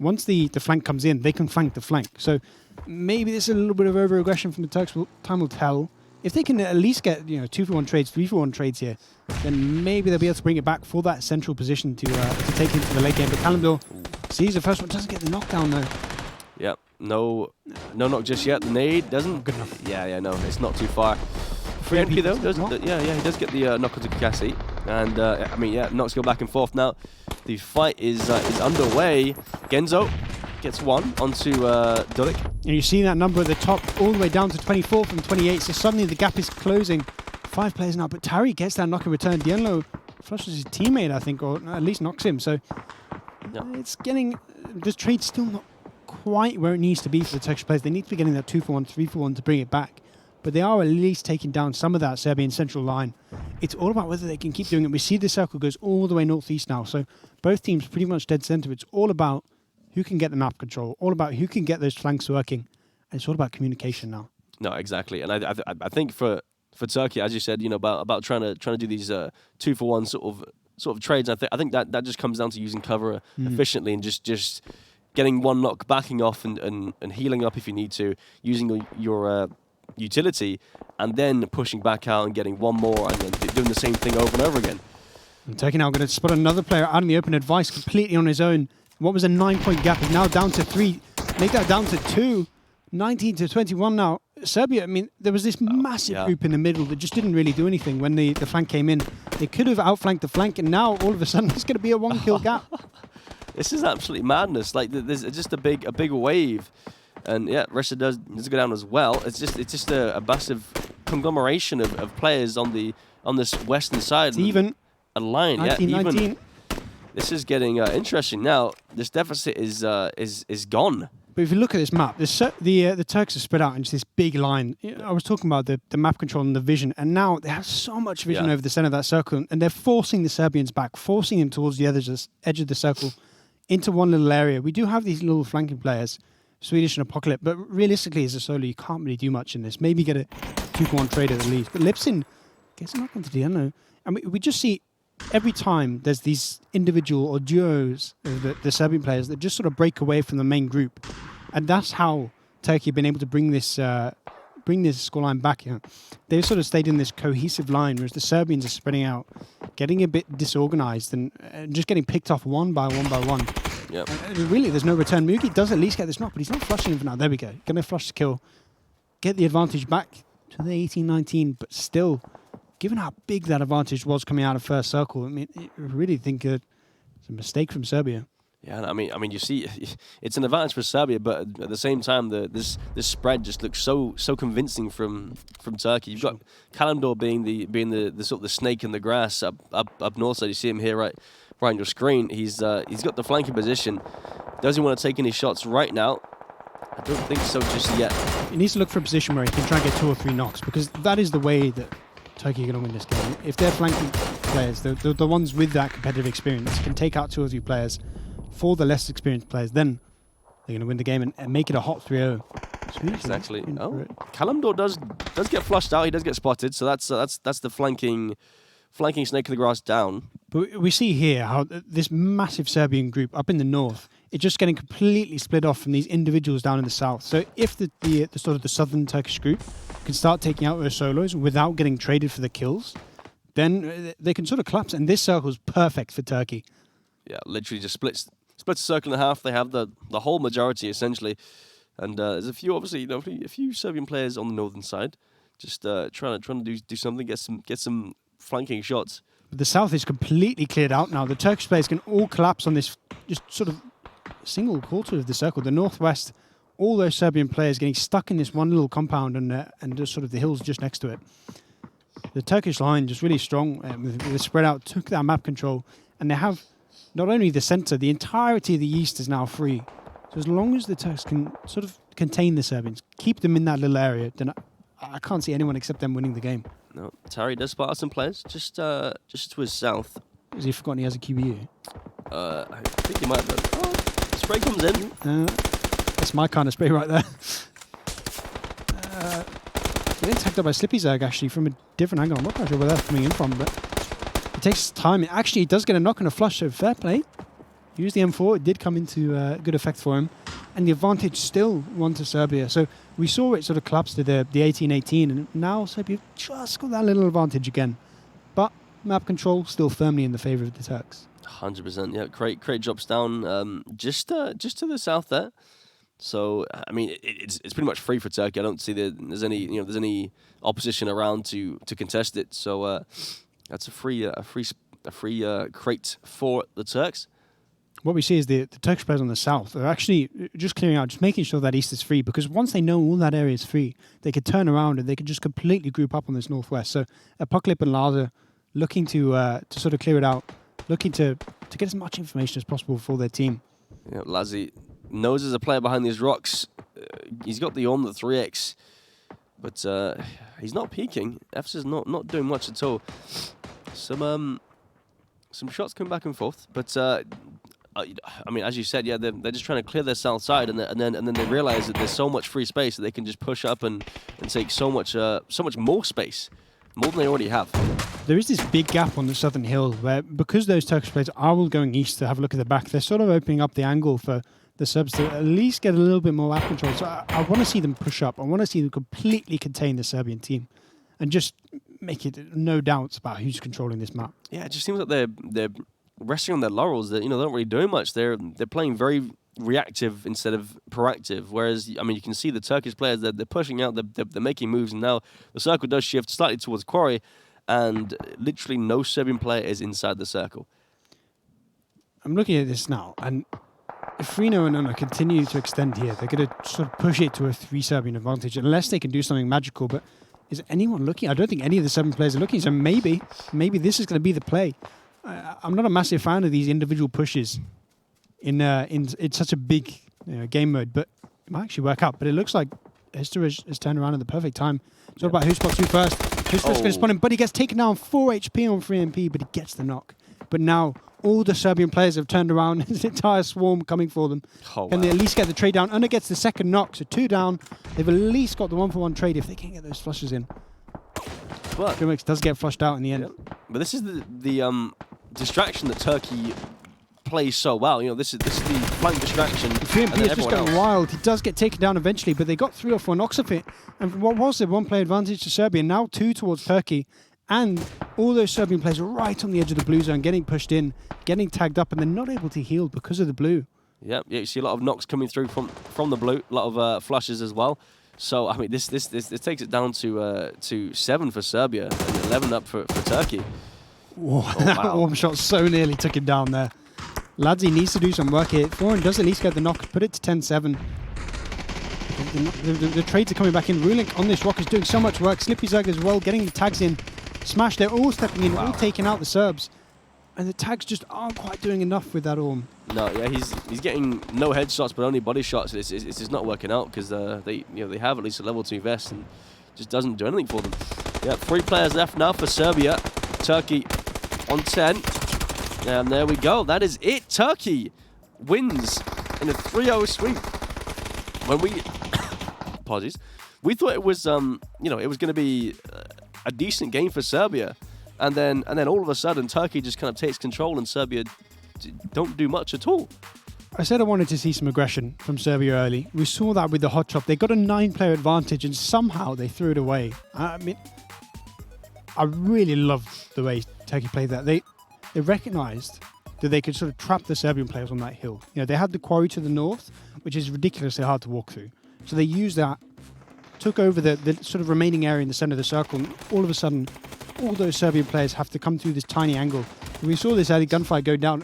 Once the flank comes in, they can flank the flank. So maybe this is a little bit of over-aggression from the Turks. Time will tell. If they can at least get 2-for-1 trades, 3-for-1 trades here, then maybe they'll be able to bring it back for that central position to take into the late game. But Kalamdor sees the first one, doesn't get the knockdown though. Yeah, no knock just yet. The nade doesn't. Good enough. Yeah, no, it's not too far. Free NP though, he does get the knock onto Kakasi, and knocks go back and forth. Now the fight is underway. Genzo gets one onto Dulik. And you see that number at the top all the way down to 24 from 28, so suddenly the gap is closing. 5 players now, but Tari gets that knock in return. Dienlo flushes his teammate, I think, or at least knocks him. So it's getting... The trade's still not quite where it needs to be for the Turkish players. They need to be getting that 2-for-1, 3-for-1 to bring it back. But they are at least taking down some of that Serbian central line. It's all about whether they can keep doing it. We see the circle goes all the way northeast now, so both teams pretty much dead center. It's all about who can get the map control, all about who can get those flanks working, and it's all about communication now. No, exactly, and I think for Turkey, as you said, about trying to do these 2-for-1 sort of trades. I think that just comes down to using cover efficiently and just getting one knock, backing off, and healing up if you need to, using your utility, and then pushing back out and getting one more, and then doing the same thing over and over again. And Turkey now going to spot another player out in the open. Advice completely on his own. What was a 9-point gap is now down to 3. Make that down to 2. 19 to 21 now. Serbia, there was this massive group in the middle that just didn't really do anything when the flank came in. They could have outflanked the flank, and now all of a sudden it's going to be a 1-kill gap. This is absolutely madness. Like there's just a big wave, and Russia does go down as well. It's just a massive conglomeration of players on this western side. It's even a line. 19. This is getting interesting now. This deficit is gone. But if you look at this map, the Turks are spread out into this big line. I was talking about the map control and the vision, and now they have so much vision over the center of that circle, and they're forcing the Serbians back, forcing them towards the edge of the circle into one little area. We do have these little flanking players, Swedish and Apocalypse, but realistically, as a solo, you can't really do much in this. Maybe get a 2-1 trade at the least. But Lipsin gets a knock into the unknown. And we just see every time there's these individual or duos of the Serbian players that just sort of break away from the main group. And that's how Turkey have been able to bring this scoreline back. They've sort of stayed in this cohesive line, whereas the Serbians are spreading out, getting a bit disorganized and just getting picked off one by one. Yep. Really, there's no return. Mugi does at least get this knock, but he's not flushing him for now. There we go. Going to flush the kill. Get the advantage back to the 18-19, but still, given how big that advantage was coming out of first circle, I mean, I really think it's a mistake from Serbia. Yeah, I mean, you see, it's an advantage for Serbia, but at the same time, this spread just looks so convincing from Turkey. You've got Kalimdor being the sort of the snake in the grass up north side. You see him here right on your screen. He's got the flanking position. Does he want to take any shots right now? I don't think so just yet. He needs to look for a position where he can try and get 2 or 3 knocks, because that is the way that Turkey are going to win this game. If they're flanking players, the ones with that competitive experience can take out 2 or 3 players. For the less experienced players, then they're going to win the game and make it a hot 3-0. Exactly. Oh, Kalimdor does get flushed out. He does get spotted. So that's the flanking snake in the grass down. But we see here how this massive Serbian group up in the north is just getting completely split off from these individuals down in the south. So if the sort of the southern Turkish group can start taking out their solos without getting traded for the kills, then they can sort of collapse. And this circle is perfect for Turkey. Yeah, literally just splits the circle in half. They have the whole majority essentially, and there's a few a few Serbian players on the northern side, just trying to do something, get some flanking shots. But the south is completely cleared out now. The Turkish players can all collapse on this just sort of single quarter of the circle. The northwest, all those Serbian players getting stuck in this one little compound and just sort of the hills just next to it. The Turkish line just really strong with the spread out, took that map control, and they have not only the centre, the entirety of the east is now free. So as long as the Turks can sort of contain the Serbians, keep them in that little area, then I can't see anyone except them winning the game. No, Tari does spot out some players just to his south. Has he forgotten he has a QBU? I think he might have. Oh, spray comes in. That's my kind of spray right there. Getting attacked up by Slippy Zerg actually from a different angle. I'm not quite sure where they're coming in from, but it takes time. Actually, it does get a knock and a flush, so fair play. Use the M4. It did come into good effect for him. And the advantage still won to Serbia. So we saw it sort of collapse to the 18-18, and now Serbia just got that little advantage again. But map control still firmly in the favour of the Turks. 100%. Yeah, Crate drops down just to the south there. So I mean, it's pretty much free for Turkey. I don't see there's any opposition around to contest it. So that's a free crate for the Turks. What we see is the Turkish players on the south are actually just clearing out, just making sure that east is free, because once they know all that area is free, they could turn around and they could just completely group up on this northwest. So Apocalypse and Laza looking to sort of clear it out, looking to get as much information as possible for their team. Yeah, Lazi knows there's a player behind these rocks. He's got the 3x, but he's not peeking. F's is not doing much at all. Some shots come back and forth, but I mean, as you said, yeah, they're just trying to clear their south side, and then they realize that there's so much free space that they can just push up and take so much more space, more than they already have. There is this big gap on the southern hill where, because those Turkish players are all going east to have a look at the back, they're sort of opening up the angle for the Serbs to at least get a little bit more map control. So I want to see them push up. I want to see them completely contain the Serbian team and just make it no doubts about who's controlling this map. Yeah, it just seems like they're resting on their laurels. That they're not really doing much. They're playing very reactive instead of proactive. Whereas, I mean, you can see the Turkish players, they're pushing out, they're making moves, and now the circle does shift slightly towards Quarry, and literally no Serbian player is inside the circle. I'm looking at this now, and if Frino and Nuna continue to extend here, they're going to sort of push it to a 3 Serbian advantage, unless they can do something magical. But is anyone looking? I don't think any of the 7 players are looking, so maybe this is going to be the play. I'm not a massive fan of these individual pushes in such a big game mode, but it might actually work out. But it looks like Hister has turned around at the perfect time. It's all about who spots who first. Hister's going to spawn him, but he gets taken down 4 HP on 3 MP, but he gets the knock. But now all the Serbian players have turned around. There's an entire swarm coming for them. Can they at least get the trade down? Under gets the second knock, so 2 down. They've at least got the 1-for-1 trade if they can get those flushes in. But Grimix does get flushed out in the end. Yeah. But this is the distraction that Turkey plays so well. This is the flank distraction. The 3 MP is just going wild. He does get taken down eventually, but they got 3 or 4 knocks of it. And what was it? 1 play advantage to Serbia, now 2 towards Turkey. And all those Serbian players are right on the edge of the blue zone, getting pushed in, getting tagged up, and they're not able to heal because of the blue. Yeah, you see a lot of knocks coming through from the blue, a lot of flushes as well. So I mean, this takes it down to 7 for Serbia and 11 up for Turkey. Whoa, that warm shot so nearly took him down there. Ladzi needs to do some work here. Foreign does at least get the knock, put it to 10-7. The trades are coming back in. Rulink on this rock is doing so much work. Slippy Zerg as well, getting the tags in. Smash, they're all stepping in, all taking out the Serbs. And the tags just aren't quite doing enough with that Orm. No, yeah, he's getting no headshots, but only body shots. It's just not working out because they have at least a level 2 vest and just doesn't do anything for them. Yeah, 3 players left now for Serbia. Turkey on 10. And there we go. That is it. Turkey wins in a 3-0 sweep. When we apologies, we thought it was it was going to be a decent game for Serbia, and then all of a sudden Turkey just kind of takes control and Serbia don't do much at all. I said I wanted to see some aggression from Serbia early. We saw that with the hot chop. They got a 9-player advantage and somehow they threw it away. I mean, I really loved the way Turkey played that. They recognized that they could sort of trap the Serbian players on that hill. They had the quarry to the north, which is ridiculously hard to walk through. So they used that, took over the sort of remaining area in the center of the circle, and all of a sudden, all those Serbian players have to come through this tiny angle. And we saw this early gunfight go down.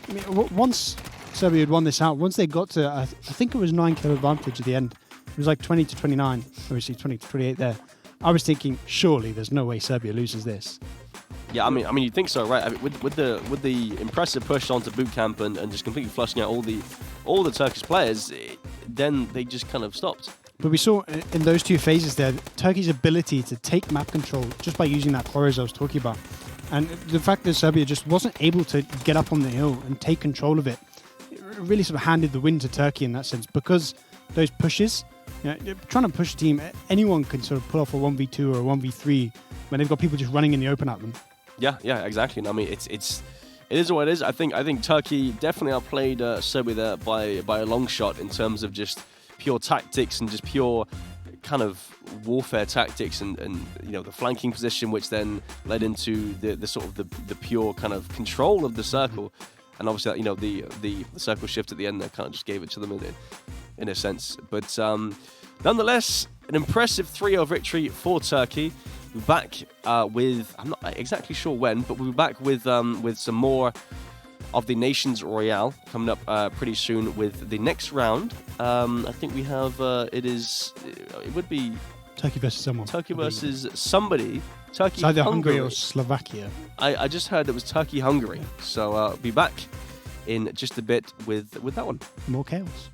I mean, once Serbia had won this out, once they got to, I think it was 9-kill advantage at the end. It was like 20-29, obviously 20-28 there. I was thinking, surely there's no way Serbia loses this. Yeah, I mean, you'd think so, right? I mean, with the impressive push onto Bootcamp and just completely flushing out all the Turkish players, then they just kind of stopped. But we saw in those 2 phases there, Turkey's ability to take map control just by using that quarry I was talking about. And the fact that Serbia just wasn't able to get up on the hill and take control of it, it really sort of handed the win to Turkey in that sense, because those pushes, trying to push a team, anyone can sort of pull off a 1v2 or a 1v3 when they've got people just running in the open at them. Yeah, exactly. And I mean, it is what it is. I think Turkey definitely outplayed Serbia there by a long shot in terms of just pure tactics and just pure kind of warfare tactics and the flanking position, which then led into the sort of the pure kind of control of the circle. And obviously, the circle shift at the end there kind of just gave it to them in a sense. But nonetheless, an impressive 3-0 victory for Turkey. We're back with, I'm not exactly sure when, but we'll be back with some more of the Nations Royale coming up pretty soon with the next round. I think we have, it would be Turkey versus someone. Turkey versus somebody. Turkey, it's either Hungary or Slovakia. I just heard it was Turkey-Hungary. So I'll be back in just a bit with that one. More chaos.